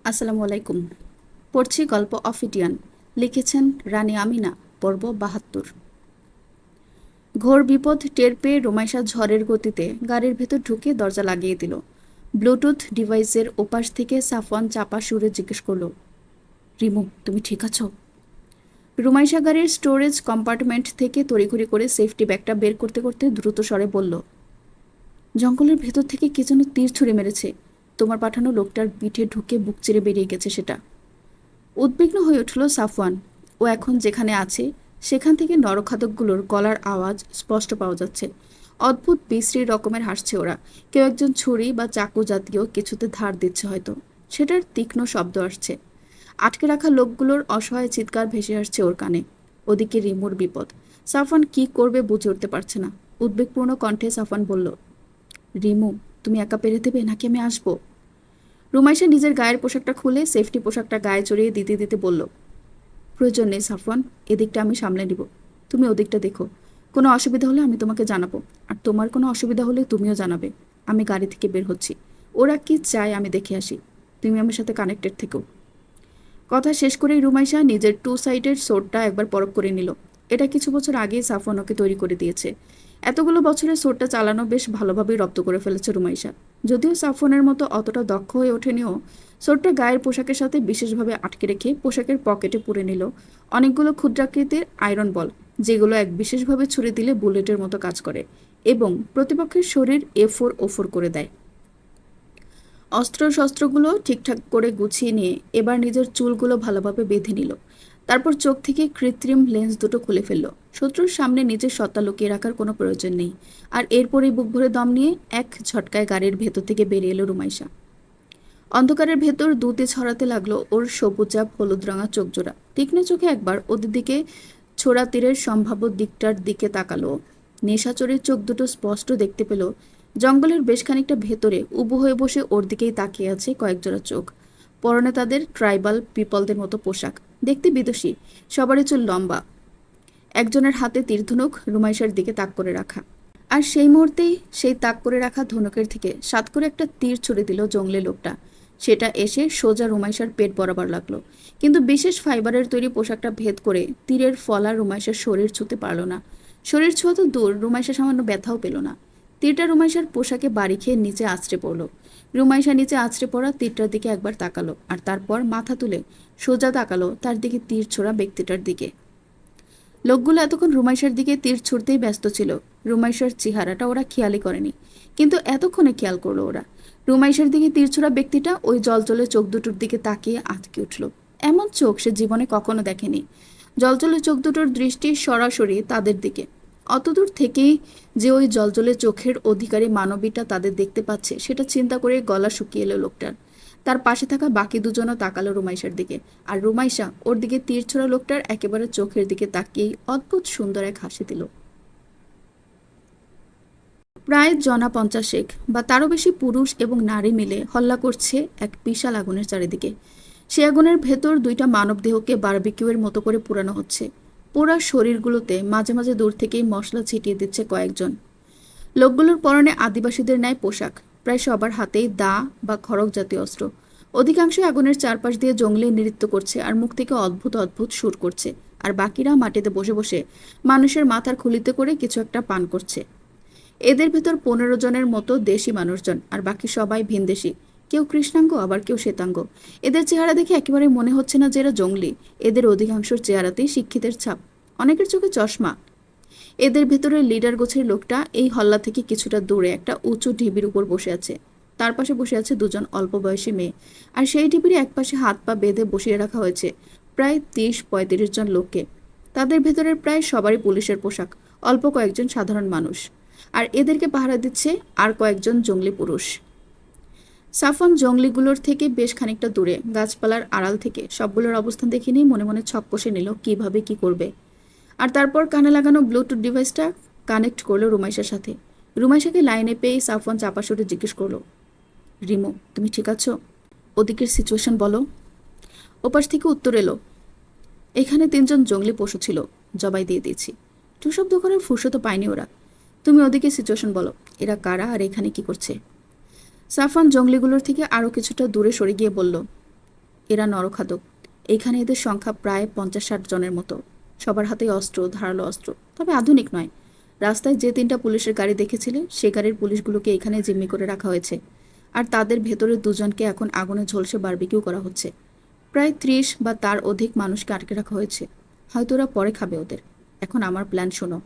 আসসালামু আলাইকুম। পড়ছি গল্প অফিডিয়ান। লিখেছেন রানী আমিনা। পর্ব ৭২। ঘোর বিপদ টের পেয়ে রোমাইশা ঝড়ের গতিতে গাড়ির ভেতর ঢুকে দরজা লাগিয়ে দিল। ব্লুটুথ ডিভাইসের ওপাশ থেকে সাফওয়ান চাপা সুরে জিজ্ঞেস করল, রিমু, তুমি ঠিক আছো? রুমাইশা গাড়ির স্টোরেজ কম্পার্টমেন্ট থেকে তড়িঘড়ি করে সেফটি ব্যাগটা বের করতে করতে দ্রুত স্বরে বলল, জঙ্গলের ভেতর থেকে কে যেন তীর ছুঁড়ে মেরেছে। তোমার পাঠানো লোকটার পিঠে ঢুকে বুক চিরে বেরিয়ে গেছে সেটা। উদ্বিগ্ন হয়ে উঠল সাফওয়ান। ও এখন যেখানে আছে সেখান থেকে নরখাদকগুলোর গলার আওয়াজ স্পষ্ট পাওয়া যাচ্ছে। অদ্ভুত বিশ্রী রকমের হাসছে ওরা। কেউ একজন ছুরি বা চাকু জাতীয় কিছুতে ধার দিচ্ছে হয়তো। সেটার তীক্ষ্ণ শব্দ আসছে। আটকে রাখা লোকগুলোর অসহায় চিৎকার ভেসে আসছে ওর কানে। ওদিকে রিমুর বিপদ। সাফওয়ান কি করবে বুঝে উঠতে পারছে না। উদ্বেগপূর্ণ কণ্ঠে সাফওয়ান বলল, রিমু, তুমি একা পেরে দেবে নাকি আমি আসবো? রুমাইশা নিজের গায়ের পোশাকটা খুলে সেফটি পোশাকটা গায়ে চড়িয়ে দিতে দিতে বলল, প্রয়োজন নেই সাফওয়ান, এদিকটা আমি সামলে নিব। তুমি ওদিকটা দেখো। কোনো অসুবিধা হলে আমি তোমাকে জানাবো। আর তোমার কোনো অসুবিধা হলে তুমিও জানাবে। আমি গাড়ি থেকে বের হচ্ছি। ওরা কি চায় আমি দেখে আসি। তুমি আমার সাথে কানেক্টেড থেকো। কথা শেষ করেই রুমাইশা নিজের টু সাইডের সোরটা একবার পরখ করে নিল। এটা কিছু বছর আগেই সাফওয়ান ওকে তৈরি করে দিয়েছে। এতগুলো বছরের সোরটা চালানো বেশ ভালোভাবেই রপ্ত করে ফেলেছে রুমাইশা। যদিও সাফওয়ানের মতো অতটা দক্ষ হয়ে ওঠেনিও, সোরটা গায়ের পোশাকের সাথে বিশেষভাবে আটকে রেখে পোশাকের পকেটে পুরে নিল অনেকগুলো ক্ষুদ্রাকৃতির আয়রন বল, যেগুলো এক বিশেষভাবে ছুড়ে দিলে বুলেটের মতো কাজ করে এবং প্রতিপক্ষের শরীর এফোর ওফোর করে দেয়। অস্ত্রশস্ত্রগুলো ঠিকঠাক করে গুছিয়ে নিয়ে এবার নিজের চুলগুলো ভালোভাবে বেঁধে নিল। তারপর চোখ থেকে কৃত্রিম লেন্স দুটো খুলে ফেলল। শত্রুর সামনে নিজের সত্তা লুকিয়ে রাখার কোনো প্রয়োজন নেই। আর এরপরেই বুক ভরে দম নিয়ে এক ঝটকায় গাড়ির ভেতর থেকে বেরিয়ে এলো রুমাইশা। অন্ধকারের ভেতর দুতে ছড়াতে লাগলো ওর সবুজাব হলুদ রঙা চোখজোড়া। তীক্ষ্ণ চোখে একবার ওদের দিকে ছোড়া তীরের সম্ভাব্য দিকটার দিকে তাকালো। নেশাচরের চোখ দুটো স্পষ্ট দেখতে পেল জঙ্গলের বেশ খানিকটা ভেতরে উবু হয়ে বসে ওর দিকেই তাকিয়ে আছে কয়েকজোড়া চোখ। পরনে তাদের ট্রাইবাল পিপলদের মতো পোশাক, দেখতে বিদেশি। সবারই চুল লম্বা। একজনের হাতে তীরধনুক রুমাইশার দিকে তাক করে রাখা। আর সেই মুহূর্তেই সেই তাক করে রাখা ধনুকের থেকে সাত করে একটা তীর ছুড়ে দিল জঙ্গলি লোকটা। সেটা এসে সোজা রুমাইশার পেট বরাবর লাগলো। কিন্তু বিশেষ ফাইবারের তৈরি পোশাকটা ভেদ করে তীরের ফলা রুমাইশার শরীর ছুঁতে পারল না। শরীর ছোঁয়া তো দূর, রুমাইশা সামান্য ব্যথাও পেল না। তীরটা রুমাইশার পোশাকে বাড়ি খেয়ে নিচে আছড়ে পড়ল। রুমাইশা নিচে আছড়ে পড়া তীরটার দিকে একবার তাকালো, আর তারপর মাথা তুলে সোজা তাকালো তার দিকে তীর ছোড়া ব্যক্তিটার দিকে। লোকগুলো এতক্ষণ রুমাইশার দিকে তীর ছুড়তেই ব্যস্ত ছিল। রুমাইশার চেহারাটা ওরা খেয়ালই করেনি, কিন্তু এতক্ষণে খেয়াল করলো ওরা। রুমাইশার দিকে তীর ছোড়া ব্যক্তিটা ওই জলজলে চোখ দুটোর দিকে তাকিয়ে আটকে উঠল। এমন চোখ সে জীবনে কখনো দেখেনি। জলজলে চোখ দুটোর দৃষ্টি সরাসরি তাদের দিকে। অতদূর থেকেই যে ওই জলজলে চোখের অধিকারী মানবীটা তাদের দেখতে পাচ্ছে সেটা চিন্তা করে গলা শুকিয়ে এলো লোকটার। তার পাশে থাকা বাকি দুজনও তাকালো রুমাইশার দিকে। আর রুমাইশা ওর দিকে তীর ছোড়া লোকটার একেবারে চোখের দিকে তাকিয়েই অদ্ভুত সুন্দর এক হাসি দিল। প্রায় জনা ৫০ বা তারও বেশি পুরুষ এবং নারী মিলে হল্লা করছে এক বিশাল আগুনের চারিদিকে। সে আগুনের ভেতর দুইটা মানবদেহকে বারবিকিউয়ের মতো করে পোড়ানো হচ্ছে। পোড়া শরীরগুলোতে মাঝে মাঝে দূর থেকেই মশলা ছিটিয়ে দিচ্ছে কয়েকজন। লোকগুলোর পরনে আদিবাসীদের ন্যায় পোশাক। প্রায় সবার হাতেই দা বা খড়গ জাতীয় অস্ত্র। অধিকাংশই আগুনের চারপাশ দিয়ে জঙ্গলে নৃত্য করছে আর মুখ থেকে অদ্ভুত অদ্ভুত সুর করছে। আর বাকিরা মাটিতে বসে বসে মানুষের মাথার খুলিতে করে কিছু একটা পান করছে। এদের ভেতর ১৫ জনের মতো দেশি মানুষজন, আর বাকি সবাই ভিনদেশি। কেউ কৃষ্ণাঙ্গ, আবার কেউ শ্বেতাঙ্গ। এদের চেহারা দেখে একেবারে মনে হচ্ছে না যে এরা জঙ্গলি। এদের অধিকাংশের চেহারাতেই শিক্ষিতের ছাপ। অনেকের চোখে চশমা। এদের ভেতরে লিডার গোছের লোকটা এই হল্লা থেকে কিছুটা দূরে একটা উঁচু ঢিবির উপর বসে আছে। তার পাশে বসে আছে দুজন অল্প বয়সী মেয়ে। আর সেই ঢিবির একপাশে হাত পা বেঁধে বসিয়ে রাখা হয়েছে প্রায় ৩০-৩৫ জন লোককে। তাদের ভেতরের প্রায় সবারই পুলিশের পোশাক, অল্প কয়েকজন সাধারণ মানুষ। আর এদেরকে পাহারা দিচ্ছে আর কয়েকজন জঙ্গলি পুরুষ। সাফওয়ান জঙ্গলিগুলোর থেকে বেশ খানিকটা দূরে গাছপালার আড়াল থেকে সবগুলোর অবস্থান দেখে নিয়ে মনে মনে ছক কষে নিল কিভাবে কি করবে। আর তারপর কানে লাগানো ব্লুটুথ ডিভাইসটা কানেক্ট করলো রুমাইশার সাথে। রুমাইশাকে লাইনে পেয়ে সাফওয়ান চাপা সুরে জিজ্ঞেস করলো, রিমু, তুমি ঠিক আছো? ওদিকের সিচুয়েশন বলো। ওপাশ থেকে উত্তর এলো, এখানে ৩ জন জঙ্গলি পশু ছিল, জবাই দিয়ে দিয়েছি। টু শব্দ করার ফুরসত পায়নি ওরা। তুমি ওদিকে সিচুয়েশন বলো, এরা কারা আর এখানে কি করছে? সাফওয়ান জঙ্গলিগুলোর থেকে আরও কিছুটা দূরে সরে গিয়ে বলল, এরা নরখাদক। এইখানে এদের সংখ্যা প্রায় 50-60 জনের মতো। সবার হাতেই অস্ত্র, ধারালো অস্ত্র, তবে আধুনিক নয়। রাস্তায় যে 3টা পুলিশের গাড়ি দেখেছিলে, সে গাড়ির পুলিশগুলোকে এখানে জিম্মি করে রাখা হয়েছে। আর তাদের ভেতরের 2জনকে এখন আগুনে ঝলসে বারবিকিউ করা হচ্ছে। প্রায় 30 বা তার অধিক মানুষকে আটকে রাখা হয়েছে। হয়তো ওরা পরে খাবে ওদের। এখন আমার প্ল্যান শোনো।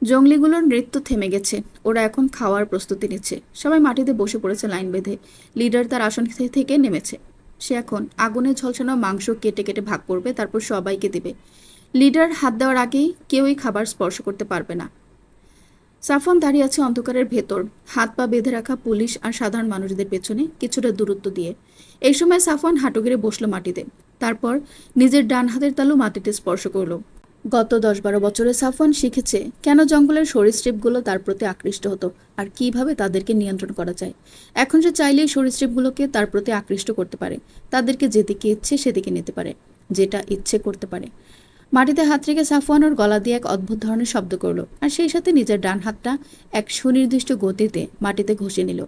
জঙ্গলিগুলোর নৃত্য থেমে গেছে। ওরা এখন খাওয়ার প্রস্তুতি নিচ্ছে। সবাই মাটিতে বসে পড়েছে লাইন বেঁধে। লিডার তার আসন থেকে নেমেছে। সে এখন আগুনে ঝলসানো মাংস কেটে কেটে ভাগ করবে, তারপর সবাইকে দিবে। লিডার হাত দেওয়ার আগেই কেউই খাবার স্পর্শ করতে পারবে না। সাফন দাঁড়িয়ে আছে অন্ধকারের ভেতর, হাত পা বেঁধে রাখা পুলিশ আর সাধারণ মানুষদের পেছনে কিছুটা দূরত্ব দিয়ে। এই সময় সাফন হাঁটু গেড়ে বসলো মাটিতে। তারপর নিজের ডান হাতের তালু মাটিতে স্পর্শ করলো। গত 10-12 বছরে সাফওয়ান শিখেছে কেন জঙ্গলের সরীসৃপগুলো তার প্রতি আকৃষ্ট হতো আর কিভাবে তাদেরকে নিয়ন্ত্রণ করা যায়। এখন সে চাইলেই সরীসৃপগুলোকে তার প্রতি আকৃষ্ট করতে পারে, তাদেরকে যেদিকে ইচ্ছে সেদিকে নিতে পারে, যেটা ইচ্ছে করতে পারে। মাটিতে হাত রেখে সাফওয়ান ওর গলা দিয়ে এক অদ্ভুত ধরনের শব্দ করলো, আর সেই সাথে নিজের ডান হাতটা এক সুনির্দিষ্ট গতিতে মাটিতে ঘষে নিল।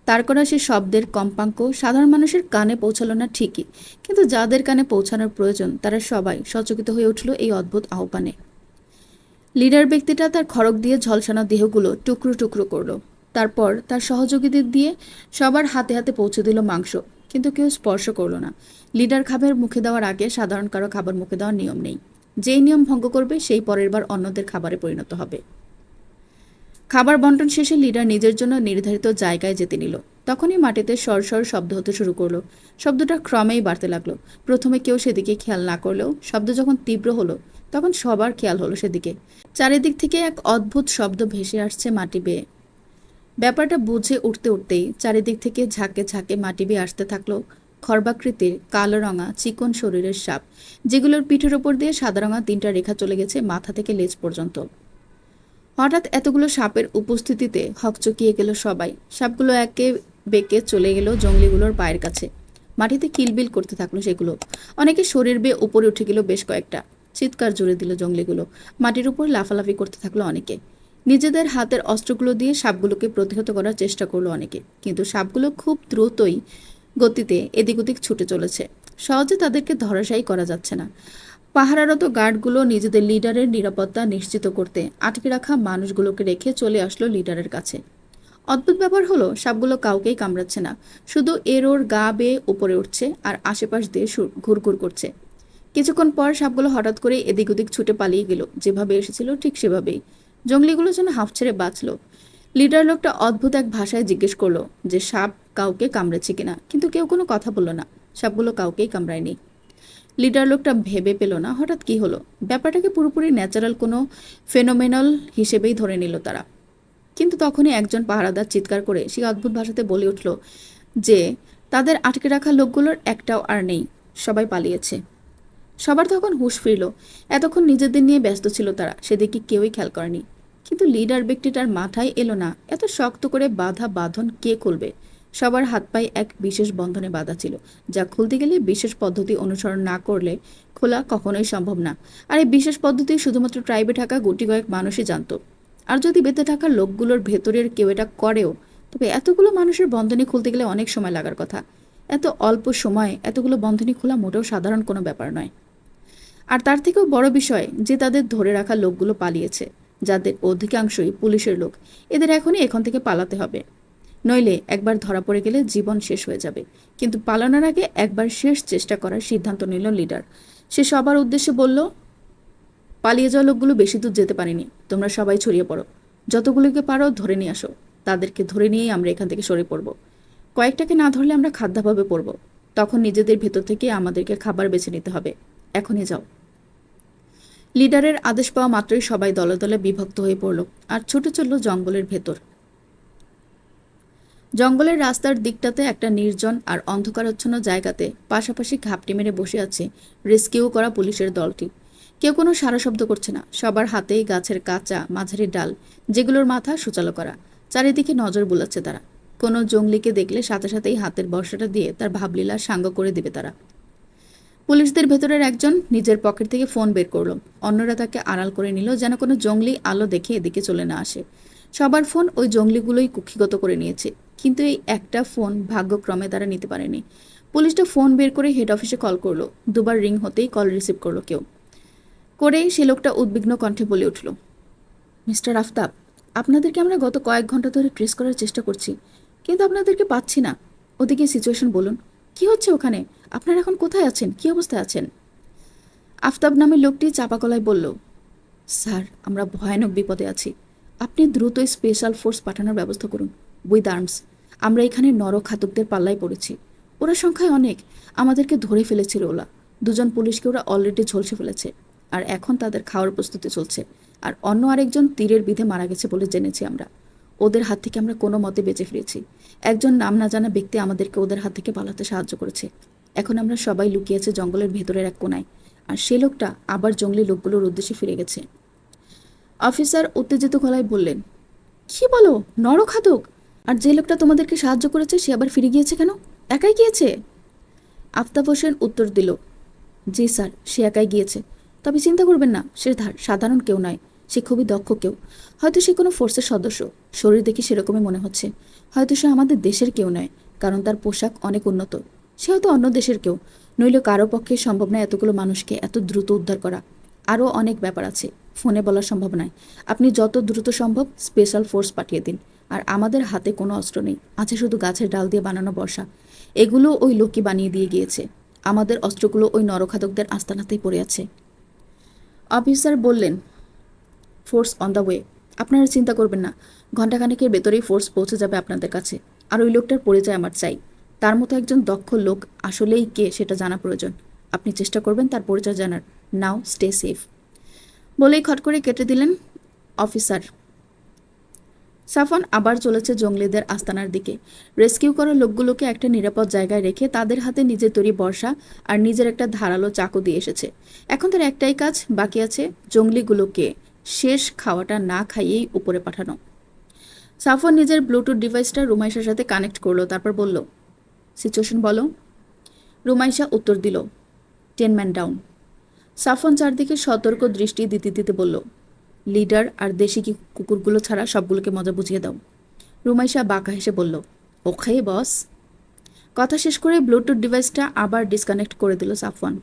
তার করা সে শব্দের কম্পাঙ্ক সাধারণ মানুষের কানে পৌঁছালো না ঠিকই, কিন্তু যাদের কানে পৌঁছানোর প্রয়োজন তারা সবাই সচকিত হয়ে উঠল এই অদ্ভুত আহ্বানে। লিডার ব্যক্তিটা তার খড়গ দিয়ে ঝলসানো দেহগুলো টুকরো টুকরো করলো। তারপর তার সহযোগীদের দিয়ে সবার হাতে হাতে পৌঁছে দিল মাংস, কিন্তু কেউ স্পর্শ করলো না। লিডার খাবার মুখে দেওয়ার আগে সাধারণ কারো খাবার মুখে দেওয়ার নিয়ম নেই। যেই নিয়ম ভঙ্গ করবে সেই পরের বার অন্যদের খাবারে পরিণত হবে। খাবার বন্টন শেষে লিডার নিজের জন্য নির্ধারিত জায়গায় যেতে নিল। তখনই মাটিতে সরসর শব্দ হতে শুরু করলো। শব্দটা ক্রমেই বাড়তে লাগলো। প্রথমে কেউ সেদিকে খেয়াল না করলেও শব্দ যখন তীব্র হলো তখন সবার খেয়াল হলো সেদিকে। চারিদিক থেকে এক অদ্ভুত শব্দ ভেসে আসছে মাটি বেয়ে। ব্যাপারটা বুঝে উঠতে উঠতেই চারিদিক থেকে ঝাঁকে ঝাঁকে মাটি বেয়ে আসতে থাকলো খর্বাকৃতির কালো রঙা চিকন শরীরের সাপ, যেগুলোর পিঠের ওপর দিয়ে সাদা রঙা 3টা রেখা চলে গেছে মাথা থেকে লেজ পর্যন্ত। হঠাৎ এতগুলো সাপের উপস্থিতিতে হকচকিয়ে গেল সবাই। সাপগুলো একে বেঁকে চলে গেল জঙ্গলিগুলোর পায়ের কাছে। মাটিতে কিলবিল করতে থাকলো সেগুলো। অনেকে শরীর বেয়ে উপরে উঠে গেল বেশ কয়েকটা। চিৎকার জুড়ে দিল জঙ্গলিগুলো। মাটির উপর লাফালাফি করতে থাকলো অনেকে। নিজেদের হাতের অস্ত্রগুলো দিয়ে সাপগুলোকে প্রতিহত করার চেষ্টা করলো অনেকে, কিন্তু সাপগুলো খুব দ্রুতই গতিতে এদিক ওদিক ছুটে চলেছে। সহজে তাদেরকে ধরাশায়ী করা যাচ্ছে না। পাহারারত গার্ডগুলো নিজেদের লিডারের নিরাপত্তা নিশ্চিত করতে আটকে রাখা মানুষগুলোকে রেখে চলে আসলো লিডারের কাছে। অদ্ভুত ব্যাপার হলো সাপগুলো কাউকেই কামড়াচ্ছে না, শুধু এর ওর গা বেয়ে উপরে উঠছে আর আশেপাশ দিয়ে ঘুরঘুর করছে। কিছুক্ষণ পর সাপগুলো হঠাৎ করে এদিক ওদিক ছুটে পালিয়ে গেল, যেভাবে এসেছিল ঠিক সেভাবেই। জঙ্গলিগুলো যেন হাঁফ ছেড়ে বাঁচল। লিডার লোকটা অদ্ভুত এক ভাষায় জিজ্ঞেস করলো যে সাপ কাউকে কামড়েছে কিনা, কিন্তু কেউ কোনো কথা বলল না। সাপগুলো কাউকেই কামড়ায়নি। লিডার লোকটা ভেবে পেল না হঠাৎ কি হলো। ব্যাপারটাকে পুরোপুরি ন্যাচারাল কোনো ফেনোমেনাল হিসেবেই ধরে নিল তারা। কিন্তু তখনই একজন পাহারাদার চিৎকার করে সেই অদ্ভুত ভাষাতে বলে উঠল যে তাদের আটকে রাখা লোকগুলোর একটাও আর নেই, সবাই পালিয়েছে। সবার তখন হুঁশ ফিরল। এতক্ষণ নিজেদের নিয়ে ব্যস্ত ছিল তারা, সেদিকে কেউই খেয়াল করেনি। কিন্তু লিডার ব্যক্তিটার মাথায় এলো না এত শক্ত করে বাঁধা বাঁধন কে খুলবে। সবার হাত পায়ে এক বিশেষ বন্ধনে বাঁধা ছিল, যা খুলতে গেলে বিশেষ পদ্ধতি অনুসরণ না করলে খোলা কখনোই সম্ভব না। আর এই বিশেষ পদ্ধতি শুধুমাত্র ট্রাইবে থাকা গুটি কয়েক মানুষই জানত। আর যদি বেঁধে থাকা লোকগুলোর ভেতরের কেউ এটা করেও, তবে এতগুলো মানুষের বন্ধনী খুলতে গেলে অনেক সময় লাগার কথা। এত অল্প সময়ে এতগুলো বন্ধনী খোলা মোটেও সাধারণ কোনো ব্যাপার নয়। আর তার থেকেও বড় বিষয় যে তাদের ধরে রাখা লোকগুলো পালিয়েছে, যাদের অধিকাংশই পুলিশের লোক। এদের এখনই এখান থেকে পালাতে হবে, নইলে একবার ধরা পড়ে গেলে জীবন শেষ হয়ে যাবে। কিন্তু পালানোর আগে একবার শেষ চেষ্টা করার সিদ্ধান্ত নিল লিডার। সে সবার উদ্দেশ্যে বলল, পালিয়ে যাওয়া লোকগুলো বেশি দূর যেতে পারেনি, তোমরা সবাই ছড়িয়ে পড়ো। যতগুলোকে পারো ধরে নিয়ে আসো। তাদেরকে ধরে নিয়েই আমরা এখান থেকে সরে পড়ব। কয়েকটাকে না ধরলে আমরা খাদ্যাভাবে পড়ব। তখন নিজেদের ভেতর থেকে আমাদেরকে খাবার বেছে নিতে হবে। এখনই যাও। লিডারের আদেশ পাওয়া মাত্রই সবাই দলে দলে বিভক্ত হয়ে পড়ল আর ছুটে চলল জঙ্গলের ভেতর। জঙ্গলের রাস্তার দিকটাতে একটা নির্জন আর অন্ধকারাচ্ছন্ন জায়গাতে পাশাপাশি ঘাপটি মেরে বসে আছে রেস্কিউ করা পুলিশের দলটি। কেউ কোনো সারা শব্দ করছে না। সবার হাতেই গাছের কাঁচা মাঝারি ডাল, যেগুলোর মাথা সূচালো করা। চারিদিকে নজর বুলাচ্ছে তারা। কোনো জঙ্গলিকে দেখলে সাথে সাথেই হাতের বর্ষাটা দিয়ে তার ভাবলীলা সাঙ্গ করে দেবে তারা। পুলিশদের ভেতরের একজন নিজের পকেট থেকে ফোন বের করলো। অন্যরা তাকে আড়াল করে নিল যেন কোনো জঙ্গলি আলো দেখে এদিকে চলে না আসে। সবার ফোন ওই জঙ্গলিগুলোই কুক্ষিগত করে নিয়েছে, কিন্তু এই একটা ফোন ভাগ্যক্রমে তারা নিতে পারেনি। পুলিশটা ফোন বের করে হেড অফিসে কল করলো। দুবার রিং হতেই কল রিসিভ করলো কেউ। করে সে লোকটা উদ্বিগ্ন কণ্ঠে বলে উঠল, মিস্টার আফতাব, আপনাদেরকে আমরা গত কয়েক ঘন্টা ধরে ট্রেস করার চেষ্টা করছি, কিন্তু আপনাদেরকে পাচ্ছি না। ওদিকে সিচুয়েশন বলুন, কি হচ্ছে ওখানে? আপনারা এখন কোথায় আছেন? কি অবস্থায় আছেন? আফতাব নামের লোকটি চাপা গলায় বলল, স্যার, আমরা ভয়ানক বিপদে আছি। আপনি দ্রুত স্পেশাল ফোর্স পাঠানোর ব্যবস্থা করুন, উইথ আর্মস। আমরা এখানে নরঘাতকদের পাল্লায় পড়েছি। ওরা সংখ্যায় অনেক। আমাদেরকে ধরে ফেলেছিল ওরা। দুজন পুলিশকে ওরা অলরেডি ঝলসে ফেলেছে, আর এখন তাদের খাওয়ার প্রস্তুতি চলছে। আর অন্য আরেকজন তীরের বিধে মারা গেছে বলে জেনেছি আমরা। ওদের হাত থেকে আমরা কোনো মতে বেঁচে ফিরেছি। একজন নাম না জানা ব্যক্তি আমাদেরকে ওদের হাত থেকে পালাতে সাহায্য করেছে। এখন আমরা সবাই লুকিয়েছে জঙ্গলের ভেতরের এক কোনায়, আর সে লোকটা আবার জঙ্গলি লোকগুলোর উদ্দেশ্যে ফিরে গেছে। অফিসার উত্তেজিত গলায় বললেন, কি বলো? নরঘাতক? আর যে লোকটা তোমাদেরকে সাহায্য করেছে সে আবার ফিরে গিয়েছে কেন? একাই গিয়েছে? আফতাব হোসেন উত্তর দিল, জি স্যার, সে একাই গিয়েছে। তবে চিন্তা করবেন না, সে সাধারণ কেউ নয়। সে খুবই দক্ষ কেউ। হয়তো সে কোনো ফোর্সের সদস্য। শরীর দেখে সেরকমই মনে হচ্ছে। হয়তো সে আমাদের দেশের কেউ নয়, কারণ তার পোশাক অনেক উন্নত। সে হয়তো অন্য দেশের কেউ। নইলে কারো পক্ষে সম্ভব নয় এতগুলো মানুষকে এত দ্রুত উদ্ধার করা। আরও অনেক ব্যাপার আছে, ফোনে বলা সম্ভব নয়। আপনি যত দ্রুত সম্ভব স্পেশাল ফোর্স পাঠিয়ে দিন। আর আমাদের হাতে কোনো অস্ত্র নেই, আছে শুধু গাছের ডাল দিয়ে বানানো বর্ষা। এগুলো ওই লোকই বানিয়ে দিয়ে গিয়েছে। আমাদের অস্ত্রগুলো ওই নরঘাতকদের আস্তানাতেই পড়ে আছে। অফিসার বললেন, ফোর্স অন দ্য ওয়ে। আপনারা চিন্তা করবেন না, ঘণ্টাখানেকের ভেতরেই ফোর্স পৌঁছে যাবে আপনাদের কাছে। আর ওই লোকটার পরিচয় আমার চাই। তার মতো একজন দক্ষ লোক আসলেই কে সেটা জানা প্রয়োজন। আপনি চেষ্টা করবেন তার পরিচয় জানার। নাও স্টে সেফ। বলেই খট করে কেটে দিলেন অফিসার। সাফন আবার চলেছে জঙ্গলিদের আস্তানার দিকে। রেস্কিউ করা লোকগুলোকে একটা নিরাপদ জায়গায় রেখে তাদের হাতে নিজের তৈরি বর্ষা আর নিজের একটা ধারালো চাকু দিয়ে এসেছে। এখন তার একটাই কাজ বাকি আছে, জঙ্গলিগুলোকে শেষ খাওয়াটা না খাইয়েই উপরে পাঠানো। সাফন নিজের ব্লুটুথ ডিভাইসটা রুমাইশার সাথে কানেক্ট করলো, তারপর বলল, সিচুয়েশন বলো। রুমাইশা উত্তর দিল, 10 ম্যান ডাউন। সাফন চারদিকে সতর্ক দৃষ্টি দিতে দিতে বলল, লিডার আর দেশি কুকুরগুলো ছাড়া সবগুলোকে মজা বুঝিয়ে দাও। রুমাইশা বাঁকা হেসে বলল, ওকে বস। কথা শেষ করে ব্লুটুথ ডিভাইসটা আবার ডিসকানেক্ট করে দিল সাফওয়ান।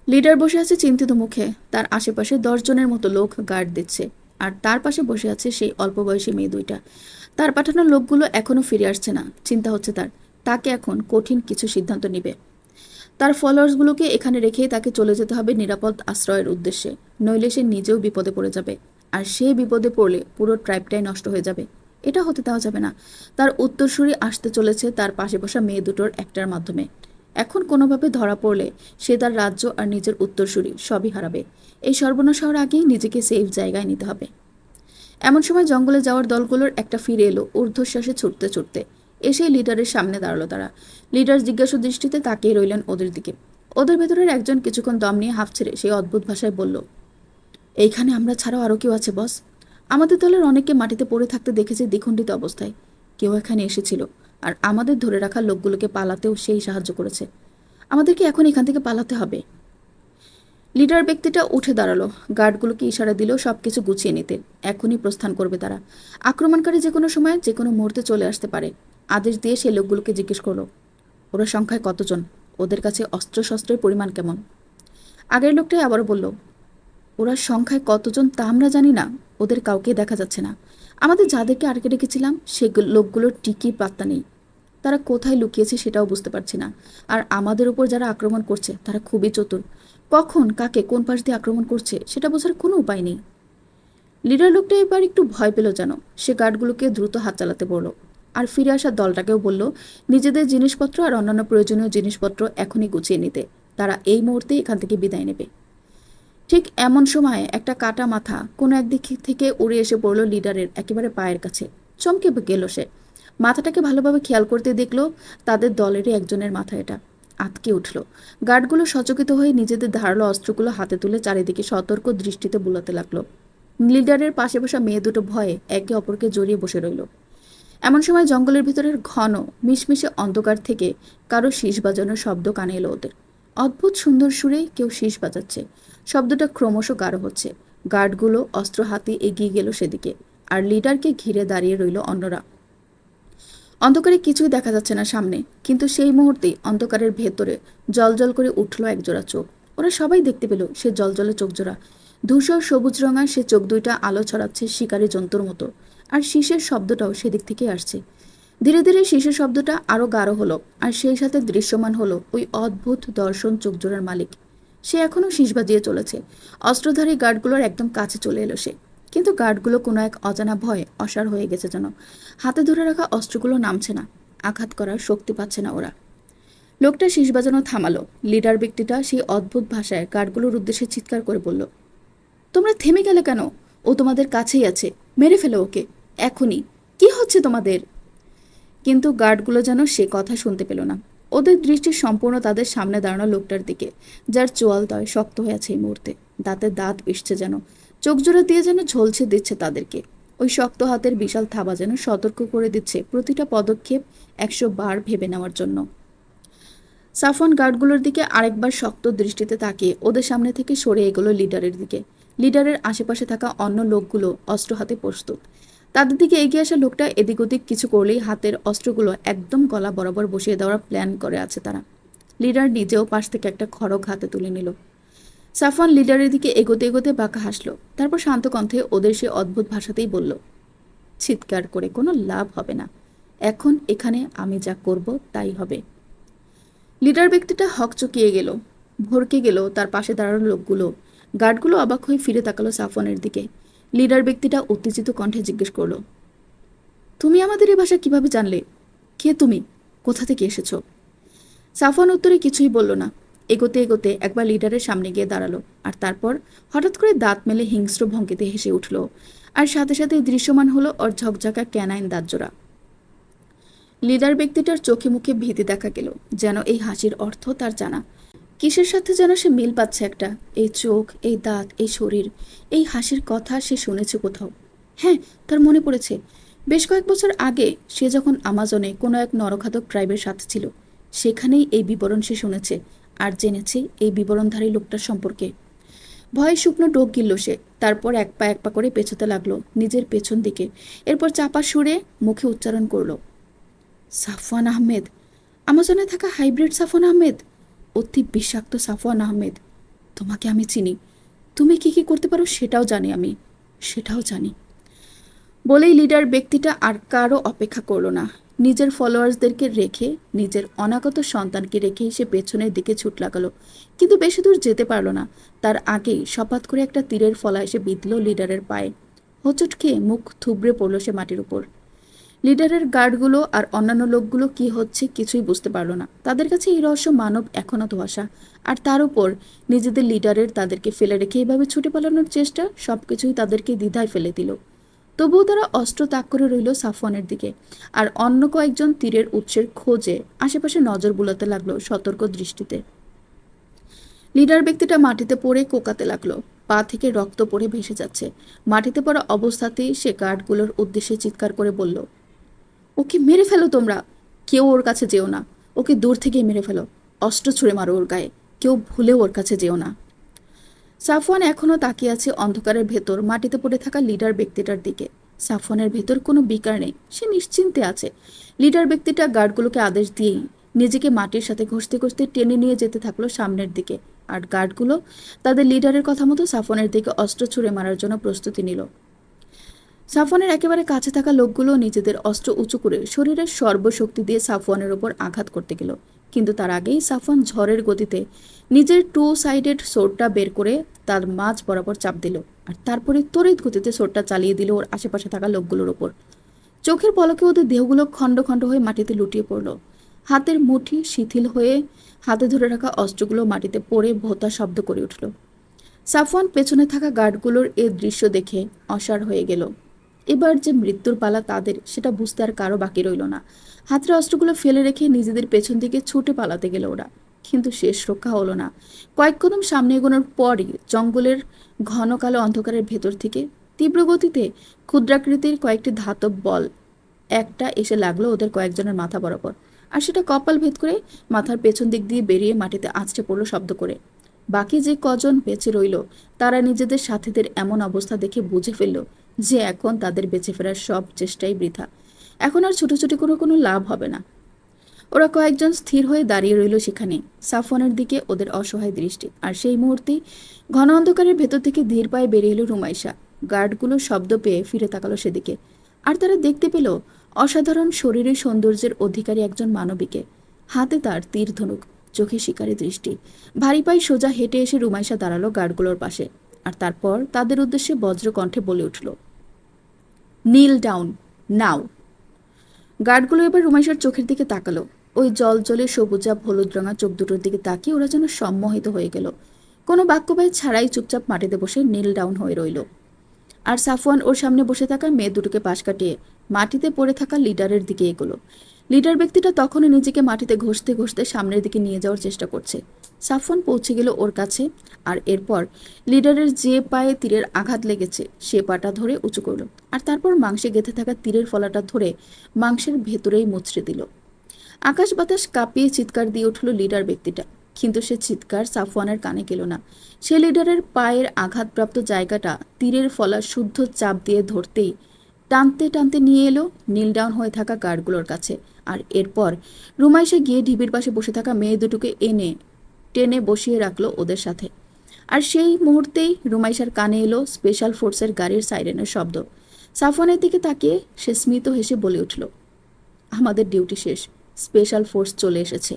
লিডার বসে আছে চিন্তিত মুখে। তার আশেপাশে 10 জনের মতো লোক গার্ড দিচ্ছে, আর তার পাশে বসে আছে সেই অল্প বয়সী মেয়ে দুইটা। তার পাঠানো লোকগুলো এখনও ফিরে আসছে না। চিন্তা হচ্ছে তাকে এখন কঠিন কিছু সিদ্ধান্ত নিবে। তার ফলোয়ার্সগুলোকে এখানে রেখেই তাকে চলে যেতে হবে নিরাপদ আশ্রয়ের উদ্দেশ্যে, নইলে সে নিজেও বিপদে পড়ে যাবে। আর সে বিপদে পড়লে পুরো ট্রাইবটাই নষ্ট হয়ে যাবে। এটা হতে দেওয়া যাবে না। তার উত্তরসূরি আসতে চলেছে তার পাশে বসা মেয়ে দুটোর একটার মাধ্যমে। এখন কোনোভাবে ধরা পড়লে সে তার রাজ্য আর নিজের উত্তরসূরি সবই হারাবে। এই সর্বনাশ হওয়ার আগেই নিজেকে সেফ জায়গায় নিতে হবে। এমন সময় জঙ্গলে যাওয়ার দলগুলোর একটা ফিরে এলো ঊর্ধ্বশ্বাসে ছুটতে ছুটতে। এসে লিডারের সামনে দাঁড়ালো তারা। লিডার জিজ্ঞাসু দৃষ্টিতে তাকিয়ে রইলেন ওদের দিকে। ওদের ভেতরের একজন কিছুক্ষণ দম নিয়ে হাঁফ ছেড়ে সেই অদ্ভুত ভাষায় বলল, এইখানে আমরা ছাড়াও আরও কেউ আছে বস। আমাদের দলের অনেককে মাটিতে পড়ে থাকতে দেখেছে দ্বিখণ্ডিত অবস্থায়। কেউ এখানে এসেছিল, আর আমাদের ধরে রাখা লোকগুলোকে পালাতেও সেই সাহায্য করেছে। আমাদেরকে এখন এখান থেকে পালাতে হবে। লিডার ব্যক্তিটা উঠে দাঁড়ালো, গার্ডগুলোকে ইশারা দিল সব কিছু গুছিয়ে নিতে। এখনই প্রস্থান করবে তারা। আক্রমণকারী যে কোনো সময় যে কোনো মুহূর্তে চলে আসতে পারে। আদেশ দিয়ে সেই লোকগুলোকে জিজ্ঞেস করলো, ওরা সংখ্যায় কতজন? ওদের কাছে অস্ত্রশস্ত্রের পরিমাণ কেমন? আগের লোকটাই আবারও বলল, ওরা সংখ্যায় কতজন তা আমরা জানি না। ওদের কাউকে দেখা যাচ্ছে না। আমাদের যাদেরকে আটকে রেখেছিলাম সে লোকগুলোর টিকি পাত্তা নেই। তারা কোথায় লুকিয়েছে সেটাও বুঝতে পারছি না। আর আমাদের উপর যারা আক্রমণ করছে তারা খুবই চতুর। কখন কাকে কোন পাশ দিয়ে আক্রমণ করছে সেটা বোঝার কোনো উপায় নেই। লিডার লোকটা এবার একটু ভয় পেল যেন। সে গার্ডগুলোকে দ্রুত হাত চালাতে বলল, আর ফিরে আসা দলটাকেও বলল নিজেদের জিনিসপত্র আর অন্যান্য প্রয়োজনীয় জিনিসপত্র এখনই গুছিয়ে নিতে। তারা এই মুহূর্তে এখান থেকে বিদায় নেবে। ঠিক এমন সময় একটা কাটা মাথা কোনো একদিক থেকে উড়ে এসে পড়ল লিডারের একেবারে পায়ের কাছে। চমকে গেল সে। মাথাটাকে ভালোভাবে খেয়াল করতে দেখল তাদের দলেরই একজনের মাথা এটা। আঁতকে উঠল। গার্ডগুলো সচকিত হয়ে নিজেদের ধারালো অস্ত্রগুলো হাতে তুলে চারিদিকে সতর্ক দৃষ্টিতে বুলাতে লাগলো। লিডারের পাশে বসা মেয়ে দুটো ভয়ে একে অপরকে জড়িয়ে বসে রইল। এমন সময় জঙ্গলের ভিতরের ঘন মিশমিশে অন্ধকার থেকে কারো শীষ বাজানোর শব্দ কানে এলো ওদের। অদ্ভুত সুন্দর সুরে কেউ শীষ বাজাচ্ছে। শব্দটা ক্রমশ গাঢ় হচ্ছে। গার্ডগুলো অস্ত্র হাতে এগিয়ে গেল সেদিকে, আর লিডারকে ঘিরে দাঁড়িয়ে রইল অন্যরা। অন্ধকারে কিছুই দেখা যাচ্ছে না সামনে, কিন্তু সেই মুহূর্তেই অন্ধকারের ভেতরে জলজল করে উঠল একজোড়া চোখ। ওরা সবাই দেখতে পেল সে জলজলে চোখজোড়া। ধূসর সবুজ রঙা সে চোখ দুইটা আলো ছড়াচ্ছে শিকারী জন্তুর মতো, আর শীষের শব্দটাও সেদিক থেকে আসছে। ধীরে ধীরে শীষের শব্দটা আরো গাঢ় হলো, আর সেই সাথে দৃশ্যমান হলো ওই অদ্ভুত দর্শন চোখজোড়ার মালিক। সে এখনো শীষ বাজিয়ে চলেছে। অস্ত্রধারী গার্ডগুলোর একদম কাছে চলে এলো সে, কিন্তু গার্ডগুলো কোনো এক অজানা ভয়ে অসাড় হয়ে গেছে যেন। হাতে ধরে রাখা অস্ত্রগুলো নামছে না, আঘাত করার শক্তি পাচ্ছে না ওরা। লোকটা শীষ বাজানো থামালো। লিডার ব্যক্তিটা সেই অদ্ভুত ভাষায় গার্ডগুলোর উদ্দেশ্যে চিৎকার করে বলল, তোমরা থেমে গেলে কেন? ও তোমাদের কাছেই আছে, মেরে ফেলো ওকে এখনই। কি হচ্ছে তোমাদের? কিন্তু গার্ডগুলো যেন সে কথা শুনতে পেল না। ওদের দৃষ্টি সম্পূর্ণ তাদের সামনে দাঁড়ানো লোকটার দিকে, যার চোয়ালতয় শক্ত হয়ে আছে এই মুহূর্তে। দাঁতে দাঁত পিষছে যেন, চোখ জোড়া দিয়ে যেন ঝলছে দিচ্ছে তাদেরকে। ওই শক্ত হাতের বিশাল থাবা যেন সতর্ক করে দিচ্ছে প্রতিটা পদক্ষেপ 100 বার ভেবে নেওয়ার জন্য। সাফন গার্ডগুলোর দিকে আরেকবার শক্ত দৃষ্টিতে তাকিয়ে ওদের সামনে থেকে সরে এগোলো লিডারের দিকে। লিডারের আশেপাশে থাকা অন্য লোকগুলো অস্ত্র হাতে প্রস্তুত। তাদের দিকে এগিয়ে আসা লোকটা এদিক ওদিক কিছু করলেই হাতের অস্ত্রগুলো একদম গলা বরাবর বসিয়ে দেওয়ার প্ল্যান করে আছে তারা। লিডার নিজেও পাশ থেকে একটা খড়গ হাতে তুলে নিল। সাফওয়ান লিডারের দিকে এগোতে এগোতে বাঁকা হাসলো, তারপর শান্ত কণ্ঠে ওদের সে অদ্ভুত ভাষাতেই বলল, চিৎকার করে কোনো লাভ হবে না, এখন এখানে আমি যা করব তাই হবে। লিডার ব্যক্তিটা হকচকিয়ে গেল, ভরকে গেল তার পাশে দাঁড়ানো লোকগুলো। গার্ডগুলো অবাক হয়ে ফিরে তাকালো সাফওয়ানের দিকে। লিডার ব্যক্তিটা উত্তেজিত কণ্ঠে জিজ্ঞেস করলো, তুমি আমাদের এই ভাষা কিভাবে জানলে? কে তুমি? কোথা থেকে এসেছো? সাফওয়ান উত্তরে কিছুই বলল না। এগোতে এগোতে একবার লিডারের সামনে গিয়ে দাঁড়ালো, আর তারপর হঠাৎ করে দাঁত মেলে হিংস্র ভঙ্গিতে হেসে উঠল, আর সাথে সাথে দৃশ্যমান হলো ওর ঝকঝকা ক্যানাইন দাঁতজোড়া। লিডার ব্যক্তিটার চোখে মুখে ভীতি দেখা গেল, যেন এই হাসির অর্থ তার জানা। কিসের সাথে যেন সে মিল পাচ্ছে একটা। এই চোখ, এই দাঁত, এই শরীর, এই হাসির কথা সে শুনেছে কোথাও। হ্যাঁ, তার মনে পড়েছে বেশ কয়েক বছর আগে সে যখন আমাজনে কোনো এক নরঘাতক ট্রাইবের সাথে ছিল, সেখানেই এই বিবরণ সে শুনেছে আর জেনেছে এই বিবরণধারী লোকটার সম্পর্কে। ভয়ে শুকনো ডোক গিলল সে, তারপর এক পা করে পেছোতে লাগলো নিজের পেছন দিকে। এরপর চাপা সুরে মুখে উচ্চারণ করলো, সাফওয়ান আহমেদ, আমাজনে থাকা হাইব্রিড সাফওয়ান আহমেদ, অতি বিষাক্ত সাফওয়ান আহমেদ। তোমাকে আমি চিনি, তুমি কি কি করতে পারো সেটাও জানি আমি, সেটাও জানি। বলেই লিডার ব্যক্তিটা আর কারো অপেক্ষা করলো না। নিজের ফলোয়ার্সদেরকে রেখে, নিজের অনাগত সন্তানকে রেখেই সে পেছনের দিকে ছুট লাগালো, কিন্তু বেশি দূর যেতে পারল না। তার আগেই সপাত করে একটা তীরের ফলা এসে বিঁধল লিডারের পায়ে। হোঁচট খেয়ে মুখ থুবড়ে পড়ল সে মাটির উপর। লিডারের গার্ডগুলো আর অন্যান্য লোকগুলো কি হচ্ছে কিছুই বুঝতে পারল না। তাদের কাছে এই রহস্য মানব এখনও ধোঁয়াশা, আর তার উপর নিজেদের লিডারের তাদেরকে ফেলে রেখে এইভাবে ছুটে পালানোর চেষ্টা সবকিছুই তাদেরকে দ্বিধায় ফেলে দিল। তবুও তারা অস্ত্র তাক করে রইল সাফওয়ানের দিকে, আর অন্য কয়েকজন তীরের উৎসের খোঁজে আশেপাশে নজর বুলাতে লাগলো সতর্ক দৃষ্টিতে। লিডার ব্যক্তিটা মাটিতে পড়ে কোকাতে লাগলো, পা থেকে রক্ত পড়ে ভেসে যাচ্ছে। মাটিতে পড়া অবস্থাতেই সে গার্ডগুলোর উদ্দেশ্যে চিৎকার করে বলল, ওকে মেরে ফেলো তোমরা, কেউ ওর কাছে যেও না, ওকে দূর থেকেই মেরে ফেলো, অস্ত্র ছুঁড়ে মারো ওর গায়ে, কেউ ভুলেও ওর কাছে যেও না। সাফওয়ান এখনও তাকিয়ে আছে অন্ধকারের ভেতর মাটিতে পড়ে থাকা লিডার ব্যক্তিটার দিকে। সাফওয়ানের ভেতর কোনো বিকার নেই, সে নিশ্চিন্তে আছে। লিডার ব্যক্তিটা গার্ডগুলোকে আদেশ দিয়েই নিজেকে মাটির সাথে ঘষতে ঘষতে টেনে নিয়ে যেতে থাকলো সামনের দিকে, আর গার্ডগুলো তাদের লিডারের কথা মতো সাফওয়ানের দিকে অস্ত্র ছুঁড়ে মারার জন্য প্রস্তুতি নিল। সাফওয়ানের একেবারে কাছে থাকা লোকগুলো নিজেদের অস্ত্র উঁচু করে শরীরের সর্বশক্তি দিয়ে সাফওয়ানের ওপর আঘাত করতে গেল, কিন্তু তার আগেই সাফওয়ান ঝড়ের গতিতে নিজের 2 সাইডেড সোর্ডটা বের করে তার মাঝ বরাবর চাপ দিল, আর তারপরে তড়িৎ গতিতে সোর্ডটা চালিয়ে দিল ওর আশেপাশে থাকা লোকগুলোর ওপর। চোখের পলকে ওদের দেহগুলো খণ্ড খণ্ড হয়ে মাটিতে লুটিয়ে পড়ল। হাতের মুঠি শিথিল হয়ে হাতে ধরে রাখা অস্ত্রগুলো মাটিতে পড়ে ভোঁতা শব্দ করে উঠল। সাফওয়ান পেছনে থাকা গার্ডগুলোর এ দৃশ্য দেখে অসাড় হয়ে গেল। এবার যে মৃত্যুর পালা তাদের, সেটা বুঝতে আর কারো বাকি রইল না। হাতের অস্ত্রগুলো ফেলে রেখে নিজেদের পেছন দিকে ছুটে পালাতে গেল ওরা, কিন্তু শেষ রক্ষা হলো না। কয়েক কদম সামনে এগোনোর পরই জঙ্গলের ঘন কালো অন্ধকারের ভেতর থেকে তীব্র গতিতে ক্ষুদ্রাকৃতির কয়েকটি ধাতব বল একটা এসে লাগলো ওদের কয়েকজনের মাথা বরাবর, আর সেটা কপাল ভেদ করে মাথার পেছন দিক দিয়ে বেরিয়ে মাটিতে আছড়ে পড়লো শব্দ করে। বাকি যে কজন বেঁচে রইল তারা নিজেদের সাথীদের এমন অবস্থা দেখে বুঝে ফেলল যে এখন তাদের বেঁচে ফেরার সব চেষ্টাই বৃথা। এখন আর ছুটোছুটি করে কোনো লাভ হবে না। ওরা কয়েকজন স্থির হয়ে দাঁড়িয়ে রইল সেখানে, সাফওয়ানের দিকে ওদের অসহায় দৃষ্টি। আর সেই মুহূর্তেই ঘন অন্ধকারের ভেতর থেকে ধীর পায়ে বেরিয়ে এলো রুমাইশা। গার্ডগুলো শব্দ পেয়ে ফিরে তাকালো সেদিকে, আর তারা দেখতে পেল অসাধারণ শরীরের সৌন্দর্যের অধিকারী একজন মানবীকে। হাতে তার তীর ধনুক, চোখে শিকারী দৃষ্টি। ভারী পায়ে সোজা হেঁটে এসে রুমাইশা দাঁড়ালো গার্ডগুলোর পাশে, আর তারপর তাদের উদ্দেশ্যে বজ্র কণ্ঠে বলে উঠল, নীল ডাউন নাও। গার্ডগুলো এবার রুমাইশার চোখের দিকে তাকালো। ওই জল জলে সবুজাব হলুদ রঙা চোখ দুটোর দিকে তাকিয়ে ওরা যেন সম্মোহিত হয়ে গেল। কোনো বাক্যবায় ছাড়াই চুপচাপ মাটিতে বসে নীল ডাউন হয়ে রইল। আর সাফওয়ান ওর সামনে বসে থাকা মেয়ে দুটোকে পাশ কাটিয়ে মাটিতে পড়ে থাকা লিডারের দিকে এগোলো। লিডার ব্যক্তিটা তখনও নিজেকে মাটিতে ঘষতে ঘষতে সামনের দিকে নিয়ে যাওয়ার চেষ্টা করছে। সাফওয়ান পৌঁছে গেল ওর কাছে, আর এরপর লিডারের যে পায়ে তীরের আঘাত লেগেছে সে পাটা ধরে উঁচু করলো, আর তারপর মাংসে গেঁথে থাকা তীরের ফলাটা ধরে মাংসের ভেতরেই মুচড়ে দিল। আকাশ বাতাস কাঁপিয়ে চিৎকার দিয়ে উঠল লিডার ব্যক্তিটা, কিন্তু সে চিৎকার সাফওয়ানের কানে গেল না। সে লিডারের পায়ের আঘাতপ্রাপ্ত জায়গাটা তীরের ফলা শুদ্ধ চাপ দিয়ে ধরতেই টানতে টানতে নিয়ে এলো নীল ডাউন হয়ে থাকা গার্ডগুলোর কাছে। আর এরপর রুমাইশা গিয়ে ঢিবির পাশে বসে থাকা মেয়ে দুটোকে এনে টেনে বসিয়ে রাখলো ওদের সাথে। আর সেই মুহূর্তেই রুমাইশার কানে এলো স্পেশাল ফোর্সের গাড়ির সাইরেনের শব্দ। সাফওয়ানের দিকে তাকিয়ে সে স্মিত হেসে বলে উঠল, আমাদের ডিউটি শেষ, স্পেশাল ফোর্স চলে এসেছে।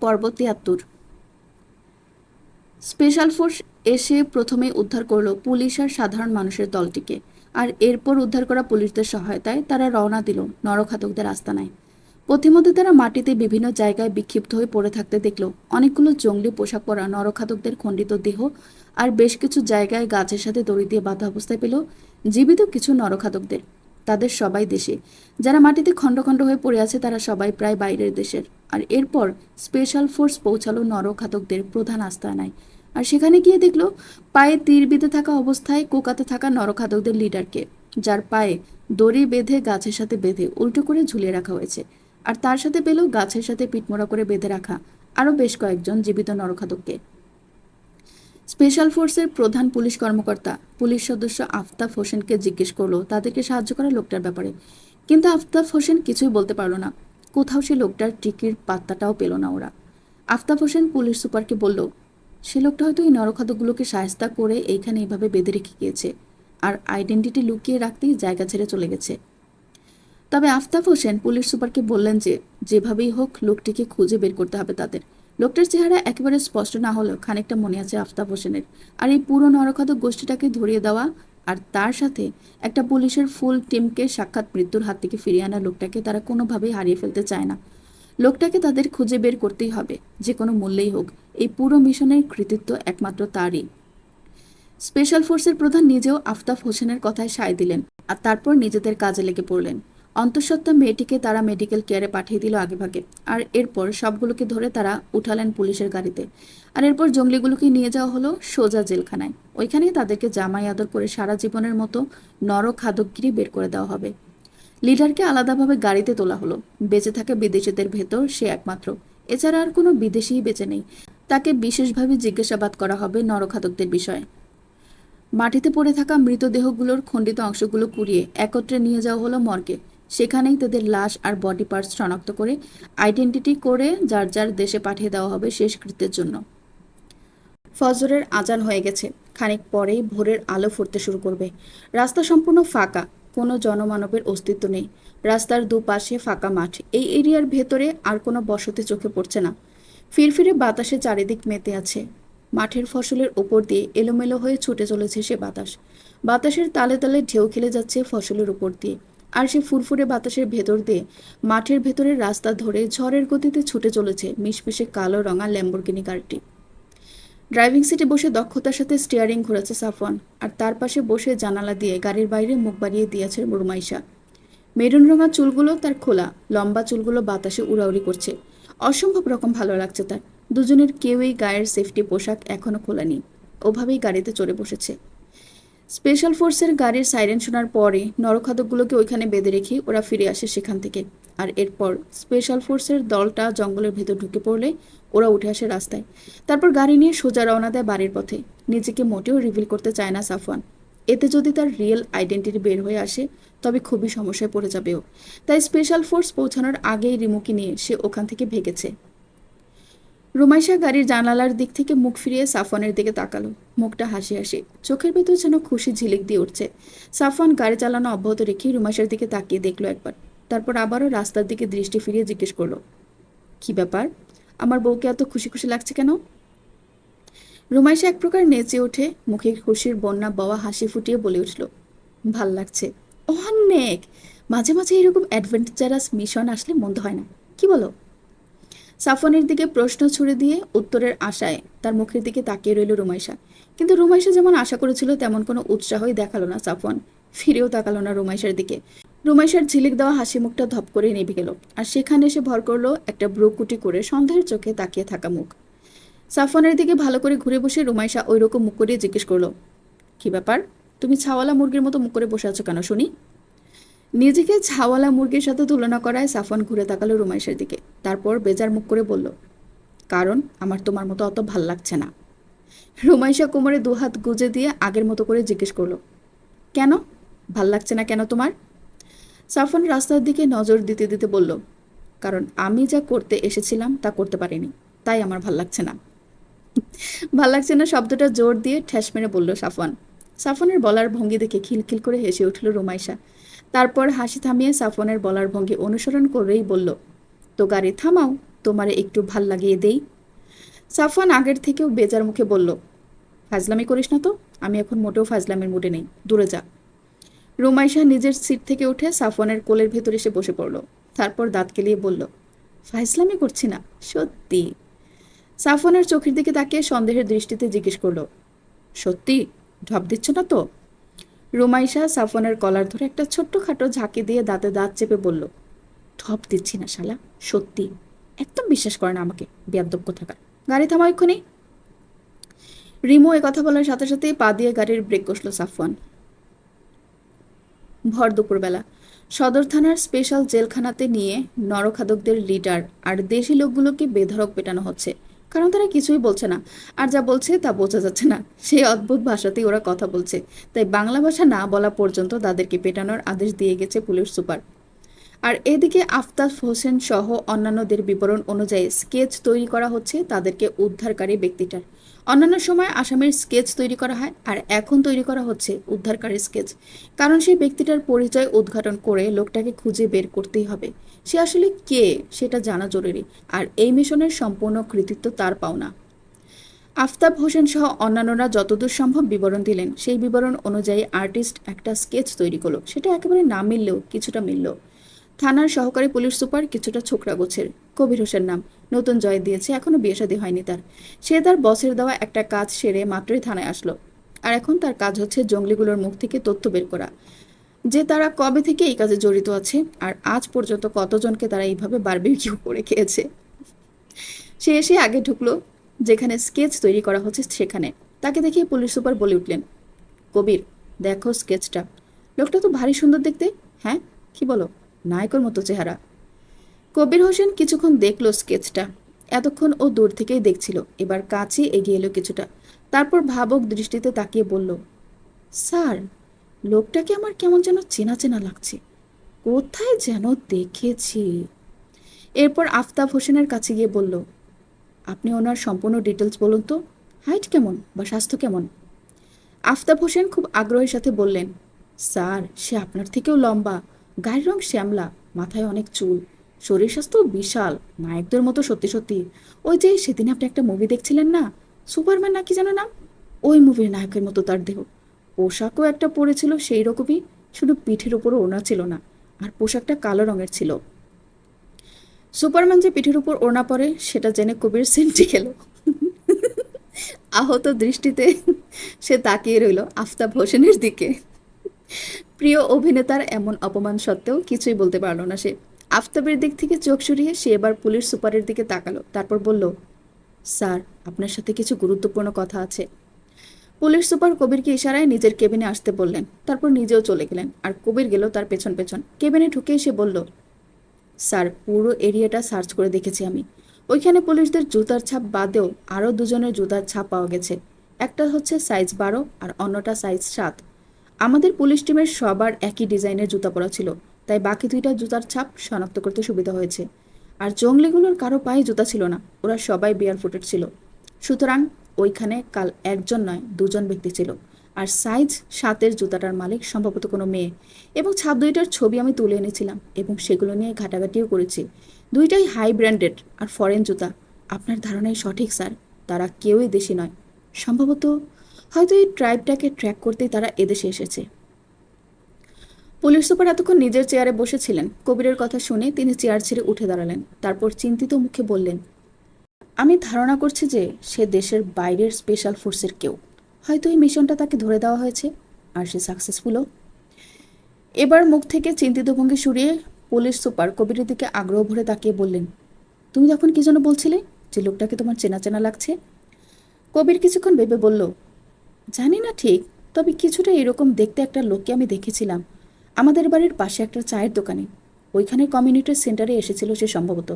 পর্ব ৭৩। স্পেশাল ফোর্স এসে প্রথমে উদ্ধার করলো পুলিশ আর সাধারণ মানুষের দলটিকে, আর এরপর উদ্ধার করা পুলিশদের সহায়তায় তারা রওনা দিল নরঘাতকদের আস্তানায়। পথিমধ্যে তারা মাটিতে বিভিন্ন জায়গায় বিক্ষিপ্ত হয়ে পড়ে থাকতে দেখল অনেকগুলো জঙ্গলি পোশাক পরা নরঘাতকদের খণ্ডিত দেহ, আর বেশ কিছু জায়গায় গাছের সাথে দড়ি দিয়ে বাঁধা অবস্থায় পেল জীবিত কিছু নরঘাতকদের। তাদের সবাই দেশে, যারা মাটিতে খণ্ড খণ্ড হয়ে পড়ে আছে তারা সবাই প্রায় বাইরের দেশের। আর এরপর স্পেশাল ফোর্স পৌঁছালো নরঘাতকদের প্রধান আস্তানায়, আর সেখানে গিয়ে দেখলো পায়ে তীর বিঁধে থাকা অবস্থায় কোকাতে থাকা নরঘাতকদের লিডারকে, যার পায়ে দড়ি বেঁধে গাছের সাথে বেঁধে উল্টো করে ঝুলিয়ে রাখা হয়েছে। আর তার সাথে পেল গাছের সাথে পিঠমোড়া করে বেঁধে রাখা আরও বেশ কয়েকজন জীবিত নরঘাতককে। স্পেশাল ফোর্সের প্রধান পুলিশ কর্মকর্তা পুলিশ সদস্য আফতাব হোসেনকে জিজ্ঞেস করলো তাদেরকে সাহায্য করা লোকটার ব্যাপারে, কিন্তু আফতাব হোসেন কিছুই বলতে পারলো না। কোথাও সে লোকটার টিকির পাত্তাটাও পেল না ওরা। আফতাব হোসেন পুলিশ সুপারকে বলল, সে লোকটা হয়তো এই নরখাদকগুলোকে সায়স্তা করে এইখানে এইভাবে বেঁধে রেখে গিয়েছে, আর আইডেন্টিটি লুকিয়ে রাখতেই জায়গা ছেড়ে চলে গেছে। তবে আফতাব হোসেন পুলিশ সুপারকে বললেন যে যেভাবেই হোক লোকটিকে খুঁজে বের করতে হবে তাদের। লোকটার চেহারা একেবারে স্পষ্ট না হলেও খানিকটা মনে আছে আফতাব হোসেনের। আর এই পুরো নরখাদক গোষ্ঠীটাকে ধরিয়ে দেওয়া আর তার সাথে একটা পুলিশের ফুল টিমকে সাক্ষাৎ মৃত্যুর হাত থেকে ফিরিয়ে আনা লোকটাকে তারা কোনোভাবেই হারিয়ে ফেলতে চায় না। লোকটাকে তাদের খুঁজে বের করতেই হবে, যে কোনো মূল্যেই হোক। এই পুরো মিশনের কৃতিত্ব একমাত্র তারই। স্পেশাল ফোর্সের প্রধান নিজেও আফতাব হোসেনের কথায় সায় দিলেন, আর তারপর নিজেদের কাজে লেগে পড়লেন। অন্তঃসত্ত্বা মেয়েটিকে তারা মেডিকেল কেয়ারে পাঠিয়ে দিল আগেভাগে, আর এরপর সবগুলোকে ধরে তারা উঠালেন পুলিশের গাড়িতে। আর এরপর জঙ্গলিগুলোকে নিয়ে যাওয়া হলো সোজা জেলখানায়। ওইখানেই তাদেরকে জামাই আদর করে সারা জীবনের মতো নরখাদকগিরি বের করে দেওয়া হবে। লিডারকে আলাদাভাবে গাড়িতে তোলা হলো। বেঁচে থাকা বিদেশিদের ভেতর সে একমাত্র, এছাড়া আর কোনো বিদেশিই বেঁচে নেই। তাকে বিশেষভাবে জিজ্ঞাসাবাদ করা হবে নরখাদকদের বিষয়ে। মাটিতে পড়ে থাকা মৃতদেহগুলোর খণ্ডিত অংশগুলো কুড়িয়ে একত্রে নিয়ে যাওয়া হলো মর্গে। সেখানেই তাদের লাশ আর বডি পার্টস শনাক্ত করে আইডেন্টিটি করে যার যার দেশে পাঠিয়ে দেওয়া হবে শেষকৃত্যের জন্য। ফজরের আজান হয়ে গেছে। খানিক পরেই ভোরের আলো ফুটতে শুরু করবে। রাস্তা সম্পূর্ণ ফাঁকা, কোনো জনমানবের অস্তিত্ব নেই। রাস্তার দুপাশে ফাঁকা মাঠ। এই এরিয়ার ভেতরে আর কোনো বসতি চোখে পড়ছে না। ফিরফিরে বাতাসে চারিদিক মেতে আছে। মাঠের ফসলের ওপর দিয়ে এলোমেলো হয়ে ছুটে চলেছে সে বাতাস। বাতাসের তালে তালে ঢেউ খেলে যাচ্ছে ফসলের উপর দিয়ে, আর সে ফুরফুরে বাতাসের ভেতর দিয়ে মাঠের ভেতরের রাস্তা ধরে ঝড়ের গতিতে ছুটে চলেছে মিশমিশে কালো রঙা ল্যাম্বরগিনি কারটি। ড্রাইভিং সিটে বসে দক্ষতার সাথে স্টিয়ারিং ঘোরাচ্ছে সাফওয়ান, আর তার পাশে বসে জানালা দিয়ে গাড়ির বাইরে মুখ বাড়িয়ে দিয়েছে রুমাইশা। মেরুন রঙা চুলগুলো তার খোলা, লম্বা চুলগুলো বাতাসে উড়াউড়ি করছে। অসম্ভব রকম ভালো লাগছে তার। দুজনের কেউই গায়ের সেফটি পোশাক এখনো খোলানি, ওভাবেই গাড়িতে চড়ে বসেছে। স্পেশাল ফোর্সের গাড়ির সাইরেন শোনার পরে নরখাদকগুলোকে ওইখানে বেঁধে রেখে ওরা ফিরে আসে সেখান থেকে। আর এরপর স্পেশাল ফোর্সের দলটা জঙ্গলের ভেতর ঢুকে পড়লে ওরা উঠে আসে রাস্তায়। তারপর গাড়ি নিয়ে সোজা রওনা দেয় বাড়ির পথে। নিজেকে মোটেও রিভিল করতে চায় না সাফওয়ান। এতে যদি তার রিয়েল আইডেন্টিটি বের হয়ে আসে তবে খুবই সমস্যায় পড়ে যাবে ও। তাই স্পেশাল ফোর্স পৌঁছানোর আগেই রিমুকে নিয়ে সে ওখান থেকে ভেগেছে। রুমাইশা গাড়ির জানালার দিক থেকে মুখ ফিরিয়ে সাফওয়ানের দিকে তাকালো। মুখটা হাসি হাসি, চোখের ভেতর যেন খুশি ঝিলিক দিয়ে উঠছে। সাফওয়ান গাড়ি চালানো অব্যাহত রেখে রুমাইশার দিকে তাকিয়ে দেখলো একবার, তারপর আবারও রাস্তার দিকে দৃষ্টি ফিরিয়ে জিজ্ঞেস করলো, কি ব্যাপার, আমার বউকে এত খুশি খুশি লাগছে কেন? রুমাইশা এক প্রকার নেচে ওঠে, মুখে খুশির বন্যা বওয়া হাসি ফুটিয়ে বলে উঠল, ভাল লাগছে অনেক। মাঝে মাঝে এরকম অ্যাডভেঞ্চারাস মিশন আসলে মন্দ হয় না, কি বলো? সাফওয়ানের দিকে প্রশ্ন ছুড়ে দিয়ে উত্তরের আশায় তার মুখের দিকে তাকিয়ে রইল রুমাইশা। কিন্তু রুমাইশা যেমন আশা করেছিল তেমন কোনো উৎসাহই দেখালো না সাফওয়ান। ফিরেও তাকালো না রুমাইশার দিকে। রুমাইশার ঝিলিক দেওয়া হাসি মুখটা ধপ করে নেভে গেল, আর সেখানে এসে ভর করলো একটা ব্রুকুটি করে সন্দেহের চোখে তাকিয়ে থাকা মুখ। সাফওয়ানের দিকে ভালো করে ঘুরে বসে রুমাইশা ওই রকম মুখ করিয়ে জিজ্ঞেস করলো, কি ব্যাপার, তুমি ছাওয়ালা মুরগির মতো মুখ করে বসে আছো কেন শুনি? নিজেকে ছাওয়ালা মুরগির সাথে তুলনা করায় সাফওয়ান ঘুরে তাকালো রুমাইশার দিকে, তারপর বেজার মুখ করে বলল, কারণ আমার তোমার মতো অত ভাল লাগছে না। রুমাইশা কোমরে দুহাত গুজে দিয়ে আগের মতো করে জিজ্ঞেস করলো, কেন ভাল লাগছে না কেন তোমার? সাফওয়ান রাস্তার দিকে নজর দিতে দিতে বলল, কারণ আমি যা করতে এসেছিলাম তা করতে পারিনি, তাই আমার ভাল লাগছে না। ভাল লাগছে না শব্দটা জোর দিয়ে ঠেস মেরে বলল সাফওয়ান। সাফওয়ানের বলার ভঙ্গি দেখে খিলখিল করে হেসে উঠল রুমাইশা। তারপর হাসি থামিয়ে সাফওয়ানের বলার ভঙ্গি অনুসরণ করেই বলল, তো গাড়ি থামাও, তোমারে একটু ভাল লাগিয়ে দেই। সাফওয়ান আগের থেকেও বেজার মুখে বলল, ফাজলামি করিস না তো, আমি এখন মোটেও ফাজলামির মুডে নেই, দূরে যা। রুমাইশা নিজের সিট থেকে উঠে সাফওয়ানের কোলের ভেতর এসে বসে পড়ল। তারপর দাঁত কেলিয়ে বলল, ফাজলামি করছি না, সত্যি। সাফওয়ানের চোখের দিকে তাকিয়ে সন্দেহের দৃষ্টিতে জিজ্ঞেস করলো, সত্যি ঢপ দিচ্ছ না তো? রুমাইশা সাফওয়ানের কলার ধরে একটা ছোট্টখাটো ঝাঁকি দিয়ে দাঁতে দাঁত চেপে বলল, ঢপ দিচ্ছি না শালা, সত্যি। একদম বিশ্বাস করে না আমাকে, বেয়াদ্দব কোথাকার। গাড়ি থামাও এক্ষুনি। রিমো কথা বলার সাথে সাথেই পা দিয়ে গাড়ির ব্রেক কষল সাফওয়ান। ভর দুপুরবেলা সদর থানার স্পেশাল জেলখানাতে নিয়ে নরখাদকদের লিডার আর দেশি লোকগুলোকে বেধড়ক পেটানো হচ্ছে, কারণ তারা কিছুই বলছে না, আর যা বলছে তা বোঝা যাচ্ছে না। সেই অদ্ভুত ভাষাতেই ওরা কথা বলছে, তাই বাংলা ভাষা না বলা পর্যন্ত তাদেরকে পেটানোর আদেশ দিয়ে গেছে পুলিশ সুপার। আর এদিকে আফতাব হোসেন সহ অন্যান্যদের বিবরণ অনুযায়ী স্কেচ তৈরি করা হচ্ছে তাদেরকে উদ্ধারকারী ব্যক্তিটার। অন্যান্য সময় আসামির স্কেচ তৈরি করা হয়, আর এখন তৈরি করা হচ্ছে উদ্ধারকারীর স্কেচ, কারণ সেই ব্যক্তিটার পরিচয় উদ্ঘাটন করে লোকটাকে খুঁজে বের করতেই হবে। সে আসলে কে সেটা জানা জরুরি, আর এই মিশনের সম্পূর্ণ কৃতিত্ব তার পাওনা। আফতাব হোসেন সহ অন্যান্যরা যতদূর সম্ভব বিবরণ দিলেন, সেই বিবরণ অনুযায়ী আর্টিস্ট একটা স্কেচ তৈরি করলো। সেটা একেবারে না মিললেও কিছুটা মিলল। থানার সহকারী পুলিশ সুপার কিছুটা ছোকরা গোছের, কবির হোসেন নাম, নতুন জয় দিয়েছে, এখনো বিয়ে শাদী হয়নি তার। সে তার বসের দেওয়া একটা কাজ সেরে মাত্রই থানায় আসলো, আর এখন তার কাজ হচ্ছে জঙ্গলিগুলোর মুখ থেকে তথ্য বের করা, যে তারা কবে থেকে এই কাজে জড়িত আছে, আর আজ পর্যন্ত কতজনকে তারা এইভাবে বারবিকিউ করে খেয়েছে। সে এসে আগে ঢুকলো যেখানে স্কেচ তৈরি করা হচ্ছে সেখানে। তাকে দেখে পুলিশ সুপার বলে উঠলেন, কবির দেখো স্কেচটা, লোকটা তো ভারী সুন্দর দেখতে। হ্যাঁ, কি বলো, নায়কের মতো চেহারা। কবির হোসেন কিছুক্ষণ দেখলো স্কেচটা। এতক্ষণ ও দূর থেকেই দেখছিল, এবার কাছে এগিয়ে এলো কিছুটা, তারপর ভাবুক দৃষ্টিতে তাকিয়ে বলল, স্যার, লোকটাকে আমার কেমন যেন চেনা চেনা লাগছে, কোথায় যেন দেখেছি। এরপর আফতাব হোসেনের কাছে গিয়ে বলল, আপনি ওনার সম্পূর্ণ ডিটেলস বলুন তো, হাইট কেমন বা স্বাস্থ্য কেমন? আফতাব হোসেন খুব আগ্রহের সাথে বললেন, স্যার, সে আপনার থেকেও লম্বা, গায়ের রং শ্যামলা, মাথায় অনেক চুল, শরীর স্বাস্থ্য বিশাল, নায়কদের মতো সত্যি সত্যি। ওই যে সেদিন আপনি একটা মুভি দেখছিলেন না, সুপারম্যান নাকি যেন নাম, ওই মুভির নায়কের মতো তার দেহ। পোশাকও একটা পরেছিল সেই রকমই, শুধু পিঠের উপরও ওড়না ছিল না, আর পোশাকটা কালো রঙের ছিল। সুপারম্যান যে পিঠের উপর ওড়না পরে সেটা জেনে কবির সেন্টি খেল। আহত দৃষ্টিতে সে তাকিয়ে রইল আফতাব হোসেনের দিকে। প্রিয় অভিনেতার এমন অপমান সত্ত্বেও কিছুই বলতে পারল না সে। আফতাবের দিক থেকে চোখ সরিয়ে সে এবার পুলিশ সুপারের দিকে তাকালো, তারপর বলল, স্যার, আপনার সাথে কিছু গুরুত্বপূর্ণ কথা আছে। পুলিশ সুপার কবিরকে ইশারায় নিজের কেবিনে আসতে বললেন, তারপর নিজেও চলে গেলেন আর কবির গেল তার পেছন পেছন। কেবিনে ঢুকে এসে বলল, স্যার, পুরো এরিয়াটা সার্চ করে দেখেছি আমি। ওইখানে পুলিশদের জুতার ছাপ বাদেও আরও দুজনের জুতার ছাপ পাওয়া গেছে। একটা হচ্ছে সাইজ 12 আর অন্যটা সাইজ 7। আমাদের পুলিশ টিমের সবার একই ডিজাইনের জুতা পরা ছিল, তাই বাকি দুইটা জুতার ছাপ শনাক্ত করতে সুবিধা হয়েছে। আর জঙ্গলিগুলোর কারো পায়ে জুতা ছিল না, ওরা সবাই বিয়ার ফুটেড ছিল। সুতরাং ওইখানে কাল একজন নয়, দুজন ব্যক্তি ছিল। আর সাইজ 7-এর জুতাটার মালিক সম্ভবত কোনো মেয়ে। এবং ছাপ দুইটার ছবি আমি তুলে এনেছিলাম এবং সেগুলো নিয়ে ঘাটাঘাটিও করেছি। দুইটাই হাই ব্র্যান্ডেড আর ফরেন জুতা। আপনার ধারণাই সঠিক স্যার, তারা কেউই দেশি নয়। সম্ভবত হয়তো এই ট্রাইবটাকে ট্র্যাক করতেই তারা এদেশে এসেছে। পুলিশ সুপার এতক্ষণ নিজের চেয়ারে বসেছিলেন। কবিরের কথা শুনে তিনি চেয়ার ছেড়ে উঠে দাঁড়ালেন। তারপর চিন্তিত মুখে বললেন, আমি ধারণা করছি যে সে দেশের বাইরের স্পেশাল ফোর্সের কেউ। হয়তো এই মিশনটা তাকে ধরে দেওয়া হয়েছে আর সে সাকসেসফুলও। এবার মুখ থেকে চিন্তিত ভঙ্গি সরিয়ে পুলিশ সুপার কবিরের দিকে আগ্রহ ভরে তাকিয়ে বললেন, তুমি তখন কি যেন বলছিলে যে লোকটাকে তোমার চেনা চেনা লাগছে? কবির কিছুক্ষণ ভেবে বলল, জানি না ঠিক, তবে কিছুটা এরকম দেখতে একটা লোককে আমি দেখেছিলাম আমাদের বাড়ির পাশে একটা চায়ের দোকানে। ওইখানে কমিউনিটি সেন্টারে এসেছিল সে সম্ভবত।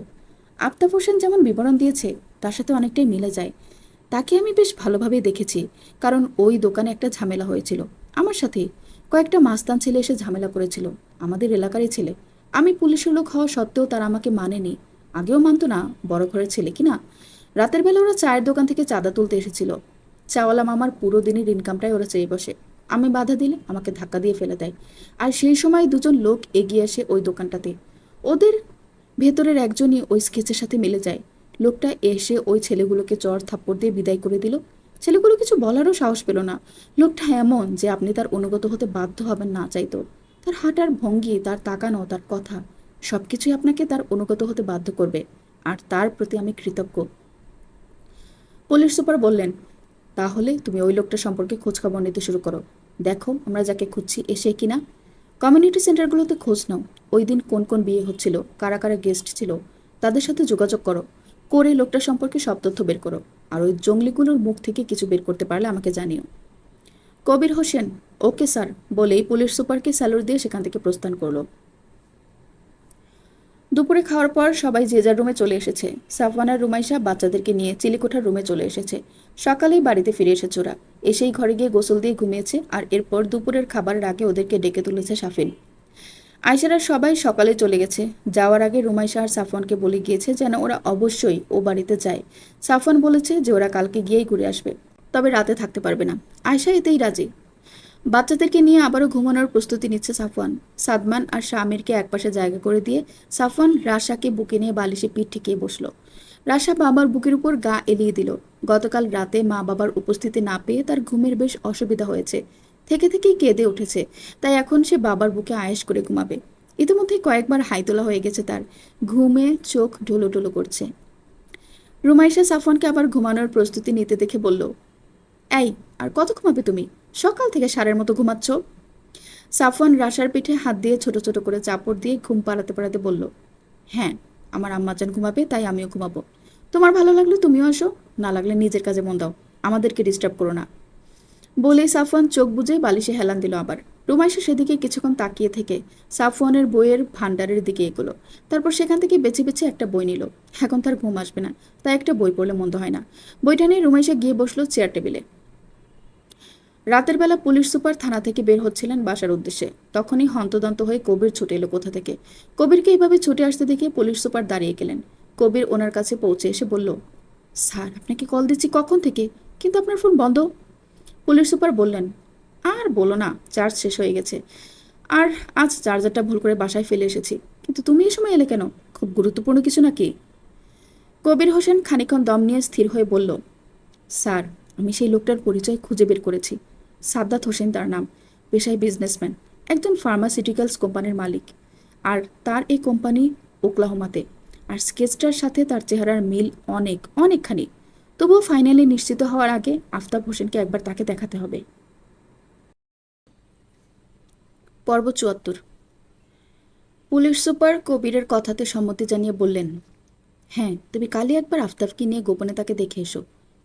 আফতাব হোসেন যেমন বিবরণ দিয়েছে তার সাথে অনেকটাই মিলে যায়। তাকে আমি বেশ ভালোভাবেই দেখেছি, কারণ ওই দোকানে একটা ঝামেলা হয়েছিল আমার সাথে। কয়েকটা মাস্তান ছেলে এসে ঝামেলা করেছিল, আমাদের এলাকারই ছেলে। আমি পুলিশের লোক হওয়া সত্ত্বেও তারা আমাকে মানেনি। আগেও মানতো না, বড় ঘরের ছেলে কিনা। রাতের বেলা ওরা চায়ের দোকান থেকে চাঁদা তুলতে এসেছিল। চাওয়ালা মামার পুরো দিনের ইনকামটাই ওরা চেয়ে বসে। আমি বাধা দিলে আমাকে ধাক্কা দিয়ে ফেলে দেয়। আর সেই সময় দুজন লোক এগিয়ে আসে ওই দোকানটাতে। ওদের ভেতরের একজনই ওই স্কেচের সাথে মিলে যায়। লোকটা এসে ওই ছেলেগুলোকে চড় থাপ্পড় দিয়ে বিদায় করে দিল। ছেলেগুলো কিছু বলারও সাহস পেল না। লোকটা এমন যে আপনি তার অনুগত হতে বাধ্য হবেন না চাইতো। তার হাঁটার ভঙ্গি, তার তাকানো, তার কথা, সবকিছুই আপনাকে তার অনুগত হতে বাধ্য করবে। আর তার প্রতি আমি কৃতজ্ঞ। পুলিশ সুপার বললেন, তাহলে তুমি ওই লোকটা সম্পর্কে খোঁজখবর নিতে শুরু করো। দেখো আমরা যাকে খুঁজছি এসে কিনা। কমিউনিটি সেন্টারগুলোতে খোঁজ নাও। ওই দিন কোন কোন বিয়ে হচ্ছিল, কারা কারা গেস্ট ছিল, তাদের সাথে যোগাযোগ করো। করে লোকটা সম্পর্কে সব তথ্য বের করো। আর ওই জঙ্গলিগুলোর মুখ থেকে কিছু বের করতে পারলে আমাকে জানিও। কবির হোসেন, ওকে স্যার বলেই পুলিশ সুপারকে স্যালুট দিয়ে সেখান থেকে প্রস্থান করলো। দুপুরে খাওয়ার পর সবাই যে যার রুমে চলে এসেছে। সাফওয়ান আর রুমাইশা বাচ্চাদেরকে নিয়ে চিলিকোঠার রুমে চলে এসেছে। সকালেই বাড়িতে ফিরে এসেছে ওরা। এসেই ঘরে গিয়ে গোসল দিয়ে ঘুমিয়েছে। আর এরপর দুপুরের খাবারের আগে ওদেরকে ডেকে তুলেছে সাফিন। আয়সারা সবাই সকালে চলে গেছে। যাওয়ার আগে রুমাইশা আর সাফওয়ানকে বলে গিয়েছে যেন ওরা অবশ্যই ও বাড়িতে যায়। সাফওয়ান বলেছে যে ওরা কালকে গিয়েই ঘুরে আসবে, তবে রাতে থাকতে পারবে না। আয়সা এতেই রাজি। বাচ্চাদেরকে নিয়ে আবারও ঘুমানোর প্রস্তুতি নিচ্ছে সাফওয়ান। সাদমান আর শামিরকে একপাশে জায়গা করে দিয়ে সাফওয়ান রাশাকে বুকে নিয়ে বালিশে পিঠ ঠেকিয়ে বসলো। রাশা বাবার বুকের উপর গা এলিয়ে দিল। গতকাল রাতে মা বাবার উপস্থিতি না পেয়ে তার ঘুমের বেশ অসুবিধা হয়েছে। থেকে থেকেই কেঁদে উঠেছে, তাই এখন সে বাবার বুকে আয়েশ করে ঘুমাবে। ইতিমধ্যে কয়েকবার হাইতোলা হয়ে গেছে তার। ঘুমে চোখ ঢোলো ঢোলো করছে। রুমাইশা সাফওয়ানকে আবার ঘুমানোর প্রস্তুতি নিতে দেখে বলল, এই, আর কত ঘুমাবে তুমি? সকাল থেকে ষাঁড়ের মতো ঘুমাচ্ছ। সাফওয়ান রাশার পিঠে হাত দিয়ে ছোট ছোট করে চাপড় দিয়ে ঘুম পাড়াতে পাড়াতে বলল, হ্যাঁ, আমার আম্মাজান ঘুমাবে তাই আমিও ঘুমাবো। তোমার ভালো লাগলে তুমিও আসো, না লাগলে নিজের কাজে মন দাও, আমাদেরকে ডিস্টার্ব করো না। বলেই সাফওয়ান চোখ বুজে বালিশে হেলান দিল আবার। রুমাইশা সেদিকে কিছুক্ষণ তাকিয়ে থেকে সাফওয়ানের বইয়ের ভান্ডারের দিকে এগোলো। তারপর সেখান থেকে বেছে বেছে একটা বই নিল। এখন তার ঘুম আসবে না, তাই একটা বই পড়লে মন্দ হয় না। বইটা নিয়ে রুমাইশা গিয়ে বসলো চেয়ার টেবিলে। রাতের বেলা পুলিশ সুপার থানা থেকে বের হচ্ছিলেন বাসার উদ্দেশ্যে। তখনই হন্তদন্ত হয়ে কবির ছুটে এলো কোথা থেকে। কবিরকে এইভাবে ছুটে আসতে দেখে পুলিশ সুপার দাঁড়িয়ে গেলেন। কবির ওনার কাছে পৌঁছে এসে বলল, স্যার, আপনাকে কল দিচ্ছি কখন থেকে, কিন্তু আপনার ফোন বন্ধ। পুলিশ সুপার বললেন, আর বলো না, চার্জ শেষ হয়ে গেছে। আর আজ চার্জারটা ভুল করে বাসায় ফেলে এসেছি। কিন্তু তুমি এই সময় এলে কেন? খুব গুরুত্বপূর্ণ কিছু নাকি? কবির হোসেন খানিকক্ষণ দম নিয়ে স্থির হয়ে বলল, স্যার, আমি সেই লোকটার পরিচয় খুঁজে বের করেছি। সাদ্দাত হোসেন তার নাম। পেশায় বিজনেসম্যান, একজন ফার্মাসিউটিক্যালস কোম্পানির মালিক। আর তার এই কোম্পানি ওকলাহোমাতে। আর স্কেচটার সাথে তার চেহারার মিল অনেক অনেকখানি। তবুও ফাইনালি নিশ্চিত হওয়ার আগে আফতাব হোসেনকে একবার তাকে দেখাতে হবে। পর্ব ৭৪। পুলিশ সুপার কবিরের কথাতে সম্মতি জানিয়ে বললেন, হ্যাঁ, তুমি কালই একবার আফতাবকে নিয়ে গোপনে তাকে দেখে এসো।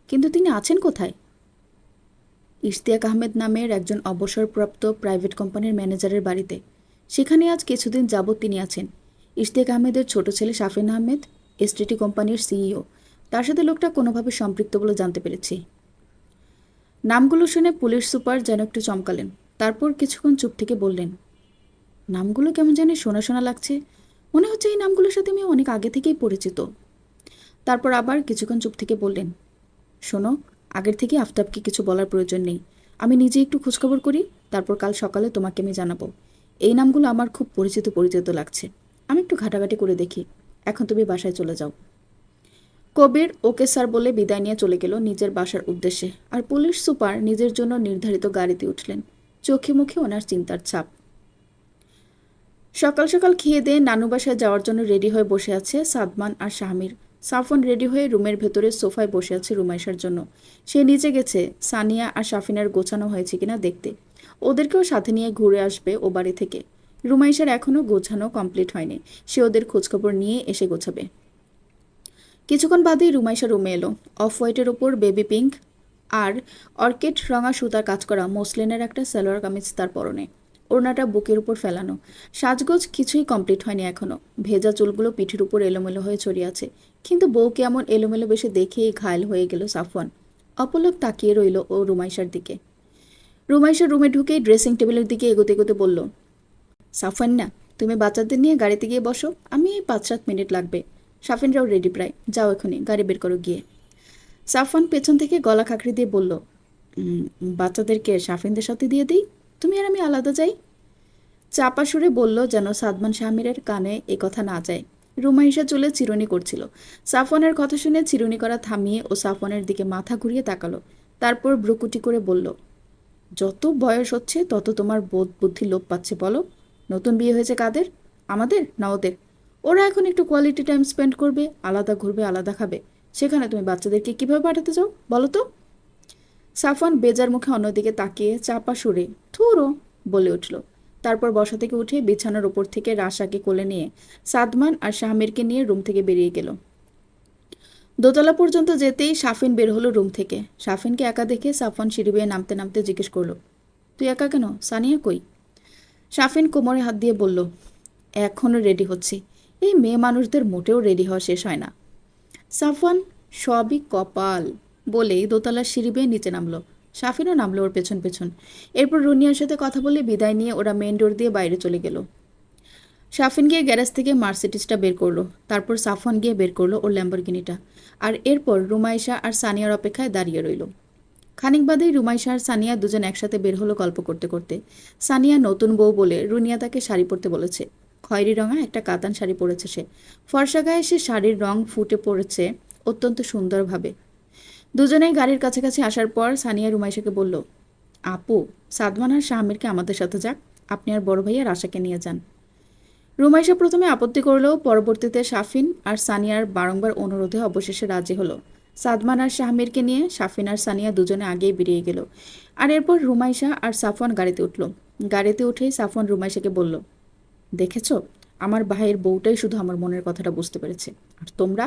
কিন্তু তিনি আছেন কোথায়? ইশতিয়াক আহমেদ নামের একজন অবসরপ্রাপ্ত প্রাইভেট কোম্পানির ম্যানেজারের বাড়িতে। সেখানে আজ কিছুদিন যাবৎ তিনি আছেন। ইশতিয়াক আহমেদের ছোট ছেলে শাফিন আহমেদ এসটিটি কোম্পানির সিইও। তার সাথে লোকটা কোনোভাবে সম্পৃক্ত বলে জানতে পেরেছি। নামগুলো শুনে পুলিশ সুপার যেন একটু চমকালেন। তারপর কিছুক্ষণ চুপ থেকে বললেন, নামগুলো কেমন জানি শোনা শোনা লাগছে, মনে হচ্ছে এই নামগুলোর সাথে আমি অনেক আগে থেকেই পরিচিত। তারপর আবার কিছুক্ষণ চুপ থেকে বললেন, শোনো, আগের থেকে আফতাবকে কিছু বলার প্রয়োজন নেই। আমি নিজে একটু খোঁজখবর করি, তারপর কাল সকালে তোমাকে আমি জানাবো। এই নামগুলো আমার খুব পরিচিত পরিচিত লাগছে। আমি একটু ঘাটাঘাটি করে দেখি। এখন তুমি বাসায় চলে যাও। কবির ওকে স্যার বলে বিদায় নিয়ে চলে গেল নিজের বাসার উদ্দেশ্যে। আর পুলিশ সুপার নিজের জন্য নির্ধারিত গাড়িতে উঠলেন। চোখে মুখে ওনার চিন্তার ছাপ। সকাল সকাল খেয়ে দিয়ে নানু বাসায় যাওয়ার জন্য রেডি হয়ে বসে আছে সাদমান আর শাহমির। সাফন রেডি হয়ে রুমের ভেতরে সোফায় বসে আছে রুমাইশার জন্য। সে নিচে গেছে সানিয়া আর শাফিনের গোছানো হয়েছে কিনা দেখতে। ওদেরকেও সাথে নিয়ে ঘুরে আসবে ও বাড়ি থেকে। রুমাইশার এখনও গোছানো কমপ্লিট হয়নি। সে ওদের খোঁজখবর নিয়ে এসে গোছাবে। কিছুক্ষণ বাদেই রুমাইশা রুমে এলো। অফ হোয়াইটের ওপর বেবি পিঙ্ক আর অর্কিড রঙা সুতার কাজ করা মসলিনের একটা সালোয়ার কামিজ তার পরনে। ওড়নাটা বুকের উপর ফেলানো। সাজগোজ কিছুই কমপ্লিট হয়নি এখনো। ভেজা চুলগুলো পিঠের উপর এলোমেলো হয়ে ছড়িয়ে আছে। কিন্তু বউকে এমন এলোমেলো বেশে দেখেই ঘায়ল হয়ে গেল সাফওয়ান। অপলক তাকিয়ে রইল ও রুমাইশার দিকে। রুমাইশা রুমে ঢুকেই ড্রেসিং টেবিলের দিকে এগোতে এগোতে বলল, সাফওয়ান না, তুমি বাচ্চাদের নিয়ে গাড়িতে গিয়ে বসো, আমি এই 5-7 মিনিট লাগবে। শাফিনরাও রেডি প্রায়, যাও এখনই, গাড়ি বের করো গিয়ে। সাফওয়ান পেছন থেকে গলা খাঁকড়ি দিয়ে বলল, বাচ্চাদেরকে শাফিনদের সাথে দিয়ে দিই, তুমি আর আমি আলাদা যাই। চাপা সুরে বলল যেন সাদমান শাহমিরের কানে এ কথা না যায়। রুমাইশা চলে চিরুনি করছিল। সাফওয়ানের কথা শুনে চিরুনি করা থামিয়ে ও সাফওয়ানের দিকে মাথা ঘুরিয়ে তাকালো। তারপর ভ্রুকুটি করে বলল, যত বয়স হচ্ছে তত তোমার বোধ বুদ্ধি লোপ পাচ্ছে বলো। নতুন বিয়ে হয়েছে কাদের? আমাদের না ওদের? ওরা এখন একটু কোয়ালিটি টাইম স্পেন্ড করবে, আলাদা ঘুরবে, আলাদা খাবে। সেখানে তুমি বাচ্চাদেরকে কিভাবে পাঠাতে চাও বলো তো? সাফওয়ান বেজার মুখে অন্যদিকে তাকিয়ে চাপা সুরে থুরো বলে উঠল। তারপর বসা থেকে উঠে বিছানার ওপর থেকে রাশাকে কোলে নিয়ে সাদমান আর শাহমিরকে নিয়ে রুম থেকে বেরিয়ে গেল। দোতলা পর্যন্ত যেতেই শাফিন বের হলো রুম থেকে। শাফিনকে একা দেখে সাফওয়ান সিঁড়ি বেয়ে নামতে নামতে জিজ্ঞেস করলো, তুই একা কেন? সানিয়া কই? শাফিন কোমরে হাত দিয়ে বলল, এখনও রেডি হচ্ছি। এই মেয়ে মানুষদের মোটেও রেডি হওয়া শেষ হয় না। সাফওয়ান সবই কপাল বলেই দোতলার সিঁড়ি বেয়ে নিচে নামলো। শাফিনও নামলো ওর পেছন পেছন। এরপর রুনিয়ার সাথে কথা বলে বিদায় নিয়ে ওরা মেন ডোর দিয়ে বাইরে চলে গেল। শাফিন গিয়ে গ্যারেজ থেকে মার্সিডিজটা বের করলো। তারপর সাফওয়ান গিয়ে বের করলো ওর ল্যাম্বরগিনিটা। আর এরপর রুমাইশা আর সানিয়ার অপেক্ষায় দাঁড়িয়ে রইল। খানিক বাদেই রুমাইশা আর সানিয়া দুজন একসাথে বের হলো গল্প করতে করতে। সানিয়া নতুন বউ বলে রুনিয়া তাকে শাড়ি পরতে বলেছে। খয়েরি রঙা একটা কাতান শাড়ি পরেছে সে। ফর্সা গায়ে সে শাড়ির রং ফুটে পড়েছে অত্যন্ত সুন্দরভাবে। দুজনেই গাড়ির কাছাকাছি আসার পর সানিয়া রুমাইশাকে বলল, আপু, সাদমান আর শাহমিরকে আমাদের সাথে যাক, আপনি আর বড় ভাইয়া রাশাকে নিয়ে যান। রুমাইশা প্রথমে আপত্তি করলেও পরবর্তীতে শাফিন আর সানিয়ার বারংবার অনুরোধে অবশেষে রাজি হলো। সাদমান আর শাহমিরকে নিয়ে শাফিন আর সানিয়া দুজনে আগেই বেরিয়ে গেল। আর এরপর রুমাইশা আর সাফওয়ান গাড়িতে উঠল। গাড়িতে উঠেই সাফওয়ান রুমাইশাকে বলল, দেখেছ, আমার ভাইয়ের বউটাই শুধু আমার মনের কথাটা বুঝতে পেরেছে। আর তোমরা?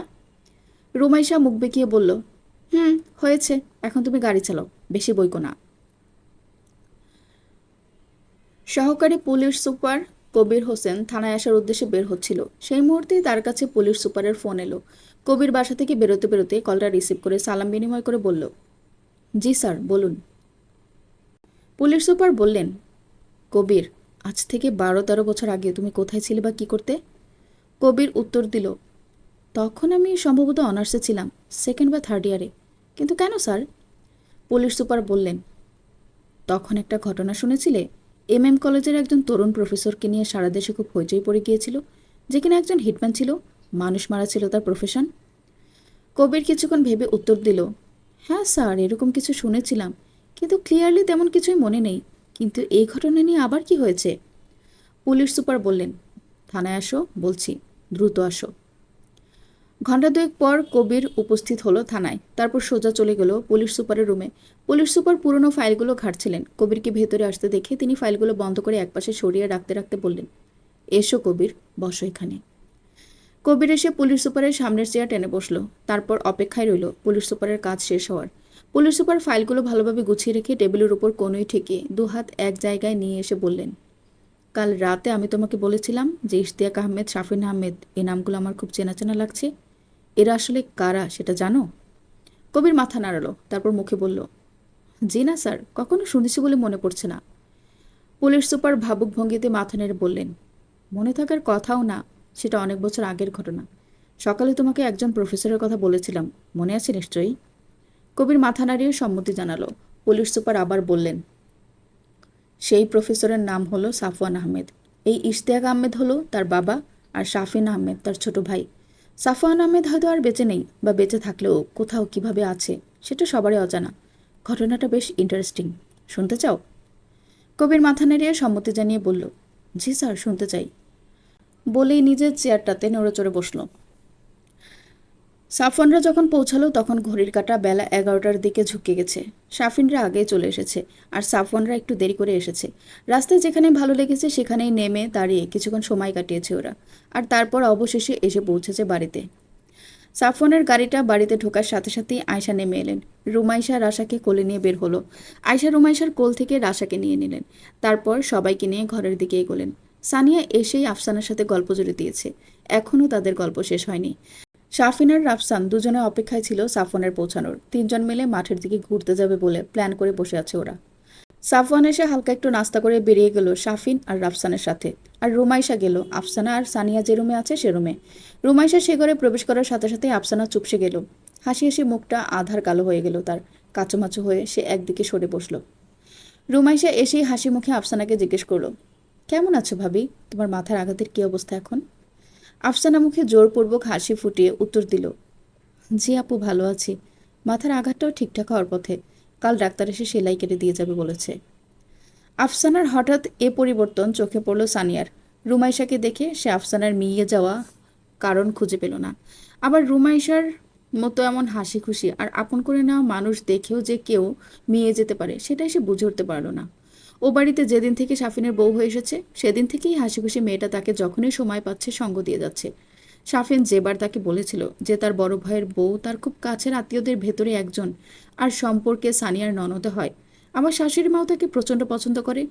রুমাইশা মুখ বেঁকিয়ে বলল, হয়েছে, এখন তুমি গাড়ি চালাও, বেশি বইকো না। সহকারী পুলিশ সুপার কবির হোসেন থানায় আসার উদ্দেশ্যে বের হচ্ছিল। সেই মুহূর্তেই তার কাছে পুলিশ সুপারের ফোন এলো। কবির বাসা থেকে বেরোতে বেরোতে কলটা রিসিভ করে সালাম বিনিময় করে বলল, জি স্যার, বলুন। পুলিশ সুপার বললেন, কবির, আজ থেকে 12-13 বছর আগে তুমি কোথায় ছিলে বা কী করতে? কবির উত্তর দিল, তখন আমি সম্ভবত অনার্সে ছিলাম, 2nd বা 3rd ইয়ারে। কিন্তু কেন স্যার? পুলিশ সুপার বললেন, তখন একটা ঘটনা শুনেছিলে? কলেজের একজন তরুণ প্রফেসরকে নিয়ে সারা দেশে খুব হইচই পড়ে গিয়েছিল, যে কিনা একজন হিটম্যান ছিল, মানুষ মারা ছিল তার প্রফেশন। কবির কিছুক্ষণ ভেবে উত্তর দিল, হ্যাঁ স্যার, এরকম কিছু শুনেছিলাম, কিন্তু ক্লিয়ারলি তেমন কিছুই মনে নেই। কিন্তু এই ঘটনা নিয়ে আবার কি হয়েছে? পুলিশ সুপার বললেন, থানায় আসো, বলছি, দ্রুত আসো। ঘণ্টা 2 পর কবির উপস্থিত হলো থানায়। তারপর সোজা চলে গেল পুলিশ সুপারের রুমে। পুলিশ সুপার পুরনো ফাইলগুলো ঘাঁটছিলেন। কবিরকে ভেতরে আসতে দেখে তিনি ফাইলগুলো বন্ধ করে একপাশে সরিয়ে রাখতে রাখতে বললেন, এসো কবির, বসো এখানে। কবির এসে পুলিশ সুপারের সামনের চেয়ার টেনে বসলো। তারপর অপেক্ষায় রইল পুলিশ সুপারের কাজ শেষ হওয়ার। পুলিশ সুপার ফাইলগুলো ভালোভাবে গুছিয়ে রেখে টেবিলের উপর কোনোই ঠেকিয়ে দুহাত এক জায়গায় নিয়ে এসে বললেন, কাল রাতে আমি তোমাকে বলেছিলাম যে ইশতিয়াক আহমেদ, শাফিন আহমেদ, এই নামগুলো আমার খুব চেনা চেনা লাগছে। এরা আসলে কারা সেটা জানো? কবির মাথা নাড়ালো, তারপর মুখে বলল, জি না স্যার, কখনো শুনেছি বলে মনে পড়ছে না। পুলিশ সুপার ভাবুক ভঙ্গিতে মাথা নেড়ে বললেন, মনে থাকার কথাও না, সেটা অনেক বছর আগের ঘটনা। সকালে তোমাকে একজন প্রফেসরের কথা বলেছিলাম, মনে আছে নিশ্চয়ই? কবির মাথা নাড়িয়ে সম্মতি জানালো। পুলিশ সুপার আবার বললেন, সেই প্রফেসরের নাম হলো সাফওয়ান আহমেদ। এই ইশতিয়াক আহমেদ হলো তার বাবা, আর শাফিন আহমেদ তার ছোট ভাই। সাফওয়ান আহমেদ হয়তো আর বেঁচে নেই, বা বেঁচে থাকলেও কোথাও কিভাবে আছে সেটা সবারই অজানা। ঘটনাটা বেশ ইন্টারেস্টিং, শুনতে চাও? কবির মাথা নেড়িয়ে সম্মতি জানিয়ে বলল, জি স্যার, শুনতে চাই। বলেই নিজের চেয়ারটাতে নড়েচড়ে বসল। সাফওয়ানরা যখন পৌঁছালো তখন ঘড়ির কাঁটা বেলা 11টার দিকে ঝুঁকে গেছে। শাফিনরা আগেই চলে এসেছে, আর সাফওয়ানরা একটু দেরি করে এসেছে। রাস্তায় যেখানে ভালো লেগেছে সেখানেই নেমে দাঁড়িয়ে কিছুক্ষণ সময় কাটিয়েছে ওরা, আর তারপর অবশেষে এসে পৌঁছেছে বাড়িতে। সাফওয়ানের গাড়িটা বাড়িতে ঢোকার সাথে সাথেই আয়শা নেমে এলেন। রুমাইশা রাশাকে কোলে নিয়ে বের হলো। আয়শা রুমাইশার কোল থেকে রাশাকে নিয়ে নিলেন। তারপর সবাইকে নিয়ে ঘরের দিকে এগোলেন। সানিয়া এসেই আফসানার সাথে গল্প জুড়ে দিয়েছে। এখনও তাদের গল্প শেষ হয়নি। শাফিন আর রাফসান দুজনে অপেক্ষায় ছিল সাফওয়ানের পৌঁছানোর। তিনজন মিলে মাঠের দিকে ঘুরতে যাবে বলে প্ল্যান করে বসে আছে ওরা। সাফওয়ান এসে হালকা একটু নাস্তা করে বেরিয়ে গেল শাফিন আর রাফসানের সাথে, আর রুমাইশা গেল আফসানা আর সানিয়া যে রুমে আছে সে রুমে। রুমাইশা সে ঘরে প্রবেশ করার সাথে সাথে আফসানা চুপসে গেল। হাসি হাসি মুখটা আধার কালো হয়ে গেল তার, কাচুমাচু হয়ে সে একদিকে সরে বসল। রুমাইশা এসেই হাসি মুখে আফসানাকে জিজ্ঞেস করলো, কেমন আছো ভাবি? তোমার মাথার আঘাতের কী অবস্থা এখন? আফসানা মুখে জোরপূর্বক হাসি ফুটিয়ে উত্তর দিল, জি আপু, ভালো আছি। মাথার আঘাতটাও ঠিকঠাক হওয়ার পথে। কাল ডাক্তার এসে সেলাই কেটে দিয়ে যাবে বলেছে। আফসানার হঠাৎ এ পরিবর্তন চোখে পড়ল সানিয়ার। রুমাইশাকে দেখে সে আফসানার মিইয়ে যাওয়া কারণ খুঁজে পেল না। আবার রুমাইশার মতো এমন হাসি খুশি আর আপন করে নেওয়া মানুষ দেখেও যে কেউ মিয়ে যেতে পারে সেটাই সে বুঝে উঠতে পারল না। ও বাড়িতে যেদিন থেকে শাফিনের বউ হয়ে এসেছে সেদিন থেকেই হাসি খুশি মেয়েটা তাকে যখনই সময় পাচ্ছে সঙ্গ দিয়ে যাচ্ছে। শাফিন যেবার তাকে বলেছিল যে তার বড় ভাইয়ের বউ তার খুব কাছের আত্মীয়দের ভেতরে একজন, আর সম্পর্কে সানিয়ার ননদ হয়। আমার শাশুড়ি মাও তাকে প্রচণ্ড পছন্দ করে।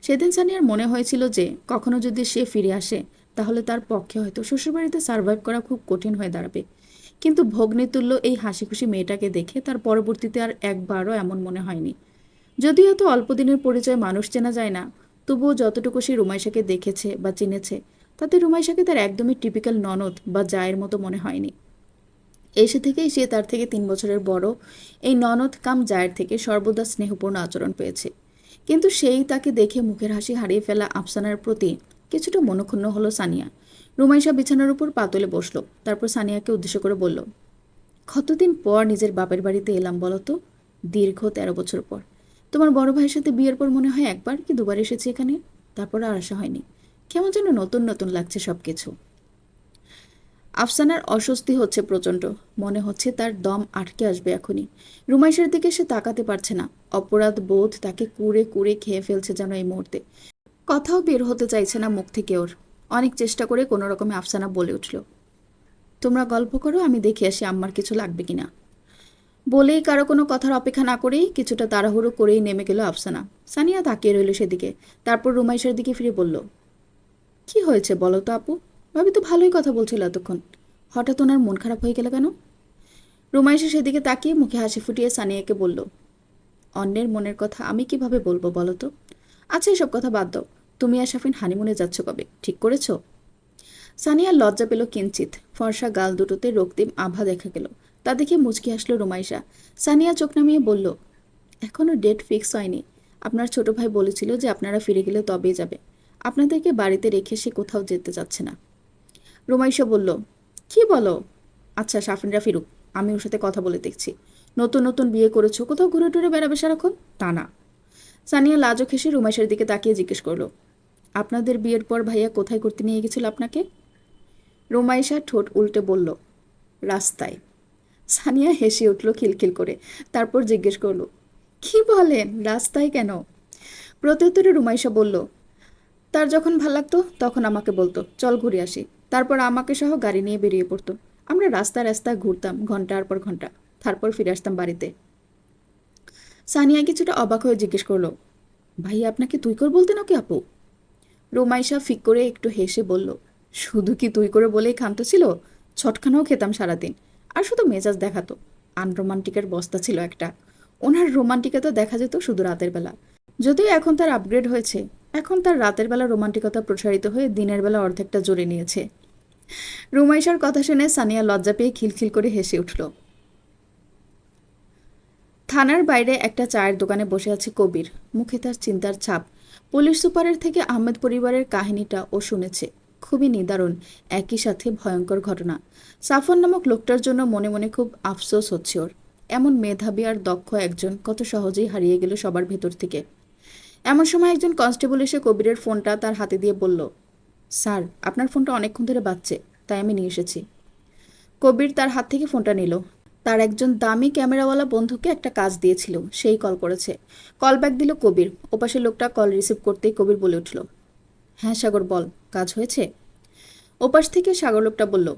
সেদিন সানিয়ার মনে হয়েছিল যে কখনো যদি সে ফিরে আসে তাহলে তার পক্ষে হয়তো শ্বশুরবাড়িতে সার্ভাইভ করা খুব কঠিন হয়ে দাঁড়াবে। কিন্তু ভগ্নীতুল্য এই হাসি খুশি মেয়েটাকে দেখে তার পরবর্তীতে আর একবারও এমন মনে হয়নি। যদিও এত অল্প দিনের পরিচয় মানুষ চেনা যায় না, তবুও যতটুকু সে রুমাইশাকে দেখেছে বা চিনেছে তাতে রুমাইশাকে তার একদমই টিপিক্যাল ননদ বা জায়ের মতো মনে হয়নি। এসে থেকেই সে তার থেকে 3 বছরের বড় এই ননদ কাম জায়ের থেকে সর্বদা স্নেহপূর্ণ আচরণ পেয়েছে। কিন্তু সেই তাকে দেখে মুখের হাসি হারিয়ে ফেলা আফসানার প্রতি কিছুটা মনক্ষুণ্ণ হলো সানিয়া। রুমাইশা বিছানার উপর পা তুলে বসল, তারপর সানিয়াকে উদ্দেশ্য করে বলল, কতদিন পর নিজের বাপের বাড়িতে এলাম বলো তো? দীর্ঘ 13 বছর পর। তোমার বড় ভাইয়ের সাথে বিয়ের পর মনে হয় একবার কি দুবার এসেছি এখানে, তারপর আর আসা হয়নি। কেমন যেন নতুন নতুন লাগছে সবকিছু। আফসানার অস্বস্তি হচ্ছে প্রচণ্ড, মনে হচ্ছে তার দম আটকে আসবে এখনই। রুমাইশার দিকে সে তাকাতে পারছে না। অপরাধ বোধ তাকে কুড়ে কুড়ে খেয়ে ফেলছে যেন এই মুহূর্তে। কথাও বের হতে চাইছে না মুখ থেকে ওর। অনেক চেষ্টা করে কোনো রকমে আফসানা বলে উঠল, তোমরা গল্প করো, আমি দেখে আসি আম্মার কিছু লাগবে কিনা। বলেই কারো কোনো কথার অপেক্ষা না করেই কিছুটা তাড়াহুড়ো করেই নেমে গেল আফসানা। সানিয়া তাকিয়ে রইল সেদিকে, তারপর রুমাইশার দিকে ফিরে বলল, কি হয়েছে বলো তো আপু? ভাবি তো ভালোই কথা বলছিল এতক্ষণ, হঠাৎ ওনার মন খারাপ হয়ে গেল কেন? রুমাইশা সেদিকে তাকিয়ে মুখে হাসি ফুটিয়ে সানিয়াকে বলল, অন্যের মনের কথা আমি কিভাবে বলবো বলো তো? আচ্ছা, এসব কথা বাদ দাও। তুমি আর শাফিন হানিমুনে যাচ্ছ কবে, ঠিক করেছো? সানিয়ার লজ্জা পেল কিঞ্চিত। ফর্সা গাল দুটোতে রক্তিম আভা দেখা গেল। তা দেখে মুচকি আসলো রুমাইশা। সানিয়া চোখ নামিয়ে বলল, এখনও ডেট ফিক্স হয়নি। আপনার ছোট ভাই বলেছিল যে আপনারা ফিরে গেলে তবেই যাবে। আপনাদেরকে বাড়িতে রেখে সে কোথাও যেতে চাচ্ছে না। রুমাইশা বলল, কি বলো? আচ্ছা, শাফিনরা ফিরুক, আমি ওর সাথে কথা বলে দেখছি। নতুন নতুন বিয়ে করেছো, কোথাও ঘুরে টুরে বেড়াবে সারাক্ষণ, তা না। সানিয়া লাজুক হেসে রুমাইশার দিকে তাকিয়ে জিজ্ঞেস করলো, আপনাদের বিয়ের পর ভাইয়া কোথায় করতে নিয়ে গেছিল আপনাকে? রুমাইশা ঠোঁট উল্টে বলল, রাস্তায়। সানিয়া হেসে উঠল খিলখিল করে, তারপর জিজ্ঞেস করলো, কি বলেন, রাস্তায় কেন? প্রত্যুত্তরে রুমাইশা বলল, তার যখন ভাল লাগতো তখন আমাকে বলতো চল ঘুরে আসি, তারপর আমাকে সহ গাড়ি নিয়ে বেরিয়ে পড়তো। আমরা রাস্তায় রাস্তায় ঘুরতাম ঘন্টার পর ঘন্টা, তারপর ফিরে আসতাম বাড়িতে। সানিয়া কিছুটা অবাক হয়ে জিজ্ঞেস করলো, ভাই আপনাকে তুই করে বলতেন ওকে আপু? রোমাইশা ফিক করে একটু হেসে বলল, শুধু কি তুই করে বলেই ক্ষান্ত ছিল, ছটখানাও খেতাম সারাদিন। আর শুধু মেজাজ দেখাতো। আনরোমান্টিকের বস্তা ছিল একটা। ওনার রোমান্টিকতা দেখা যেত শুধু রাতের বেলা। যদিও এখন তার আপগ্রেড হয়েছে, এখন তার রাতের বেলা রোমান্টিকতা প্রসারিত হয়ে দিনের বেলা অর্ধেকটা জোরে নিয়েছে। রুমাইশার কথা শুনে সানিয়া লজ্জা পেয়ে খিলখিল করে হেসে উঠল। থানার বাইরে একটা চায়ের দোকানে বসে আছে কবির, মুখে তার চিন্তার ছাপ। পুলিশ সুপারের থেকে আহমেদ পরিবারের কাহিনীটা ও শুনেছে। খুবই নিদারুণ, একই সাথে ভয়ঙ্কর ঘটনা। সাফন নামক লোকটার জন্য মনে মনে খুব আফসোস হচ্ছে ওর। এমন মেধাবী আর দক্ষ একজন কত সহজেই হারিয়ে গেল সবার ভেতর থেকে। এমন সময় একজন কনস্টেবল এসে কবিরের ফোনটা তার হাতে দিয়ে বলল, স্যার আপনার ফোনটা অনেকক্ষণ ধরে বাজছে, তাই আমি নিয়ে এসেছি। কবির তার হাত থেকে ফোনটা নিল। তার একজন দামি ক্যামেরাওয়ালা বন্ধুকে একটা কাজ দিয়েছিল, সেই কল করেছে। কল ব্যাক দিল কবির। ওপাশে লোকটা কল রিসিভ করতেই কবির বলে উঠল, হ্যাঁ সাগর বল, কাজ হয়েছে? ওপাশ থেকে সাগর লোকটা বলল,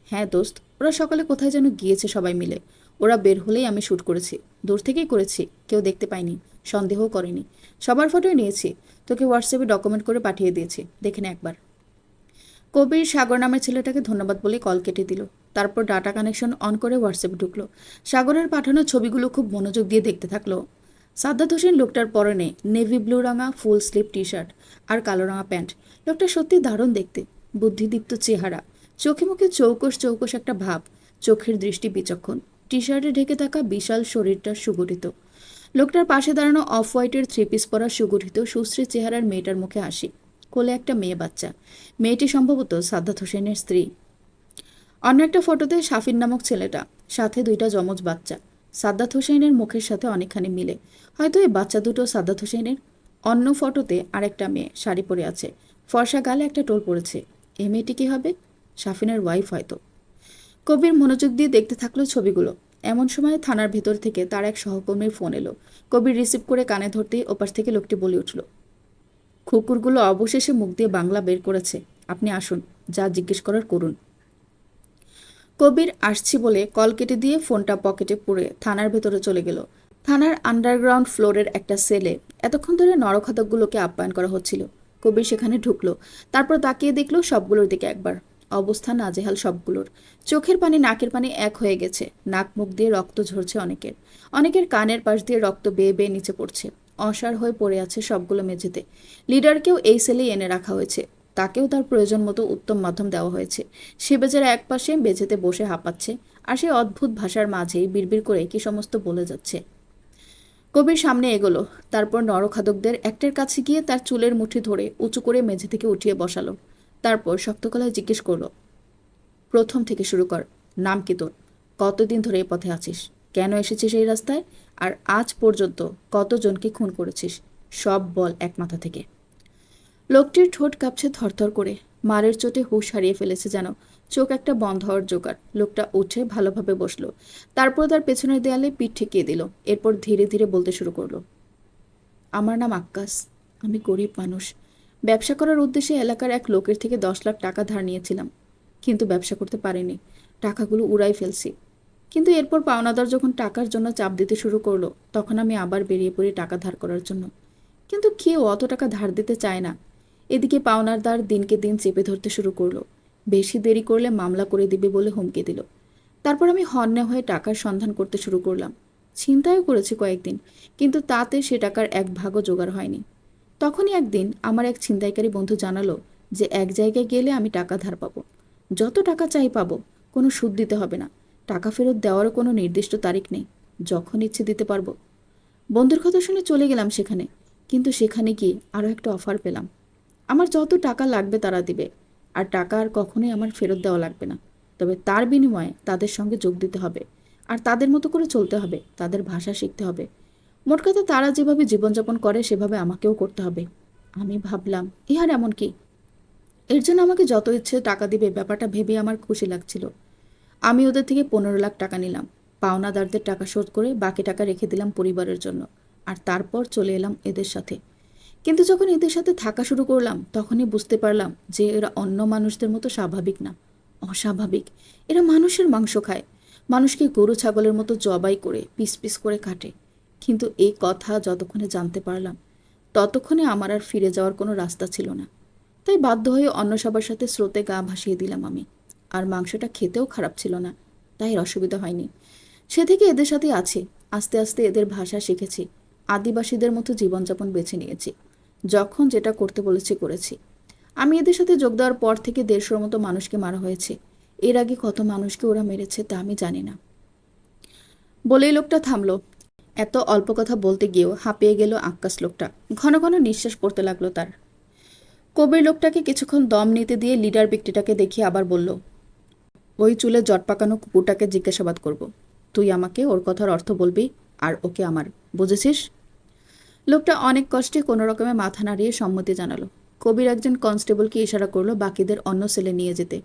হ্যাঁ দোস্ত, ওরা সকালে কোথায় যেন গিয়েছে সবাই মিলে। ওরা বের হলেই আমি শ্যুট করেছি। দূর থেকেই করেছি, কেউ দেখতে পায়নি, সন্দেহও করেনি। সবার ফটোই নিয়েছি, তোকে হোয়াটসঅ্যাপে ডকুমেন্ট করে পাঠিয়ে দিয়েছি, দেখে নে একবার। কবির সাগর নামের ছেলেটাকে ধন্যবাদ বলে কল কেটে দিল। তারপর ডাটা কানেকশন অন করে হোয়াটসঅ্যাপে ঢুকলো। সাগরের পাঠানো ছবিগুলো খুব মনোযোগ দিয়ে দেখতে থাকলো। সাদ্দাত হোসেন লোকটার পরনে নেভি ব্লু রাঙা ফুল স্লিভ টি শার্ট আর কালো রাঙা প্যান্ট। লোকটা সত্যি দারুণ দেখতে, বুদ্ধিদীপ্ত চেহারা, চোখে মুখে চৌকস চৌকস একটা ভাব, চোখের দৃষ্টি বিচক্ষণ। টি শার্টে ঢেকে থাকা বিশাল শরীরটা সুগঠিত। লোকটার পাশে দাঁড়ানো অফ হোয়াইটের থ্রি পিস পরা সুগঠিত সুশ্রী চেহারার মেয়েটার মুখে হাসি, কোলে একটা মেয়ে বাচ্চা। মেয়েটি সম্ভবত সাদ্দাত হোসেনের স্ত্রী। অন্য একটা ফটোতে শাফিন নামক ছেলেটা, সাথে দুইটা যমজ বাচ্চা। সাদ্দাত হোসেনের মুখের সাথে অনেকখানি মিলে, হয়তো এই বাচ্চা দুটো সাদ্দাত হোসেনের। অন্য ফটোতে আরেকটা মেয়ে শাড়ি পরে আছে, ফর্সা গালে একটা টোল পড়েছে। এই মেয়েটি কি হবে? শাফিনের ওয়াইফ হয়তো। কবির মনোযোগ দিয়ে দেখতে থাকলো ছবিগুলো। এমন সময় থানার ভেতর থেকে তার এক সহকর্মীর ফোন এলো। কবির রিসিভ করে কানে ধরতেই ওপাশ থেকে লোকটি বলে উঠল, কুকুরগুলো অবশেষে মুখ দিয়ে বাংলা বের করেছে, আপনি আসুন, যা জিজ্ঞেস করার করুন। কবির আসছি বলে কল কেটে দিয়ে ফোনটা পকেটে পুরে থানার ভেতরে চলে গেল। থানার আন্ডারগ্রাউন্ড ফ্লোরের একটা সেলে এতক্ষণ ধরে নরখাদকগুলোকে আপ্যায়ন করা হচ্ছিল। কবির সেখানে ঢুকলো, তারপর তাকিয়ে দেখলো সবগুলোর দিকে একবার। অবস্থা নাজেহাল সবগুলোর। চোখের পানি নাকের পানি এক হয়ে গেছে, নাক মুখ দিয়ে রক্ত ঝরছে অনেকের। অনেকের কানের পাশ দিয়ে রক্ত বেয়ে বেয়ে নিচে পড়ছে। অসাড় হয়ে পড়ে আছে সবগুলো মেঝেতে। লিডারকেও এই সেলেই এনে রাখা হয়েছে। তাকেও তার প্রয়োজন মতো উত্তম মাধ্যম দেওয়া হয়েছে। সে বেচারা এক পাশে বেঝেতে বসে হাঁপাচ্ছে, আর সেই অদ্ভুত ভাষার মাঝেই বিড়বিড় করে কি সমস্ত বলে যাচ্ছে। কবির সামনে এগোলো, তারপর নরখাদকদের একটার কাছে গিয়ে তার চুলের মুঠি ধরে উঁচু করে মেঝে থেকে উঠিয়ে বসালো। তারপর শক্ত গলায় জিজ্ঞেস করলো, প্রথম থেকে শুরু কর, নাম কি তোর? কতদিন ধরে এই পথে আছিস? কেন এসেছিস এই রাস্তায়? আর আজ পর্যন্ত কতজনকে খুন করেছিস? সব বল এক মাথা থেকে। লোকটির ঠোঁট কাঁপছে থরথর করে, মারের চোটে হুঁশ হারিয়ে ফেলেছে যেন। চোখ একটা বন্ধ হওয়ার জোগাড়। লোকটা উঠে ভালোভাবে বসলো, তারপর তার পেছনের দেয়ালে পিঠ ঠেকিয়ে দিল। এরপর ধীরে ধীরে বলতে শুরু করলো, আমার নাম আক্কাস, আমি গরিব মানুষ। ব্যবসা করার উদ্দেশ্যে এলাকার এক লোকের থেকে 10 লাখ টাকা ধার নিয়েছিলাম, কিন্তু ব্যবসা করতে পারিনি। টাকাগুলো উড়াই ফেলছি। কিন্তু এরপর পাওনাদার যখন টাকার জন্য চাপ দিতে শুরু করলো, তখন আমি আবার বেরিয়ে পড়ি টাকা ধার করার জন্য। কিন্তু কেউ অত টাকা ধার দিতে চায় না। এদিকে পাওনাদার দিনকে দিন চেপে ধরতে শুরু করলো। বেশি দেরি করলে মামলা করে দিবে বলে হুমকি দিল। তারপর আমি হন্যে হয়ে টাকার সন্ধান করতে শুরু করলাম। ছিনতাইও করেছি কয়েকদিন, কিন্তু তাতে সে টাকার এক ভাগও জোগাড় হয়নি। তখনই একদিন আমার এক ছিনতাইকারী বন্ধু জানালো যে এক জায়গায় গেলে আমি টাকা ধার পাবো। যত টাকা চাই পাবো, কোনো সুদ দিতে হবে না। টাকা ফেরত দেওয়ারও কোনো নির্দিষ্ট তারিখ নেই, যখন ইচ্ছে দিতে পারবো। বন্ধুর কথা শুনে চলে গেলাম সেখানে। কিন্তু সেখানে গিয়ে আরও একটা অফার পেলাম। আমার যত টাকা লাগবে তারা দিবে, আর টাকা আর কখনোই আমার ফেরত দেওয়া লাগবে না। তবে তার বিনিময়ে তাদের সঙ্গে যোগ দিতে হবে, আর তাদের মতো করে চলতে হবে, তাদের ভাষা শিখতে হবে। মোট কথা তারা যেভাবে জীবনযাপন করে সেভাবে আমাকেও করতে হবে। আমি ভাবলাম, ইহার এমন কি? এর জন্য আমাকে যত ইচ্ছে টাকা দিবে, ব্যাপারটা ভেবে আমার খুশি লাগছিল। আমি ওদের থেকে 15 লাখ টাকা নিলাম। পাওনাদারদের টাকা শোধ করে বাকি টাকা রেখে দিলাম পরিবারের জন্য। আর তারপর চলে এলাম এদের সাথে। কিন্তু যখন এদের সাথে থাকা শুরু করলাম, তখনই বুঝতে পারলাম যে এরা অন্য মানুষদের মতো স্বাভাবিক না, অস্বাভাবিক। এরা মানুষের মাংস খায়, মানুষকে গরু ছাগলের মতো জবাই করে পিস পিস করে কাটে। কিন্তু এই কথা যতক্ষণে জানতে পারলাম ততক্ষণে আমার আর ফিরে যাওয়ার কোনো রাস্তা ছিল না। তাই বাধ্য হয়ে অন্য সবার সাথে স্রোতে গা ভাসিয়ে দিলাম আমি। আর মাংসটা খেতেও খারাপ ছিল না, তাই অসুবিধা হয়নি। সে থেকে এদের সাথে আছি। আস্তে আস্তে এদের ভাষা শিখেছি। আদিবাসীদের মতো জীবনযাপন বেছে নিয়েছি। যখন যেটা করতে বলেছি করেছি। আমি এদের সাথে যোগ দেওয়ার পর থেকে 150 মতো মানুষকে মারা হয়েছে। এর আগে কত মানুষকে ওরা মেরেছে তা আমি জানি না। বলেই লোকটা থামলো। এত অল্প কথা বলতে গিয়েও হাঁপিয়ে গেল আক্কাস লোকটা। ঘন ঘন নিঃশ্বাস পড়তে লাগলো তার। কবির লোকটাকে কিছুক্ষণ দম নিতে দিয়ে লিডার ব্যক্তিটাকে দেখিয়ে আবার বলল, ওই চুলে জট পাকানো কুকুরটাকে জিজ্ঞাসাবাদ করব। তুই আমাকে ওর কথার অর্থ বলবি, আর ওকে আমার, বুঝেছিস? লোকটা অনেক কষ্টে কোনো রকমে মাথা নাড়িয়ে সম্মতি জানালো। কবির একজন কনস্টেবলকে ইশারা করলো বাকিদের অন্য সেলে নিয়ে যেতে।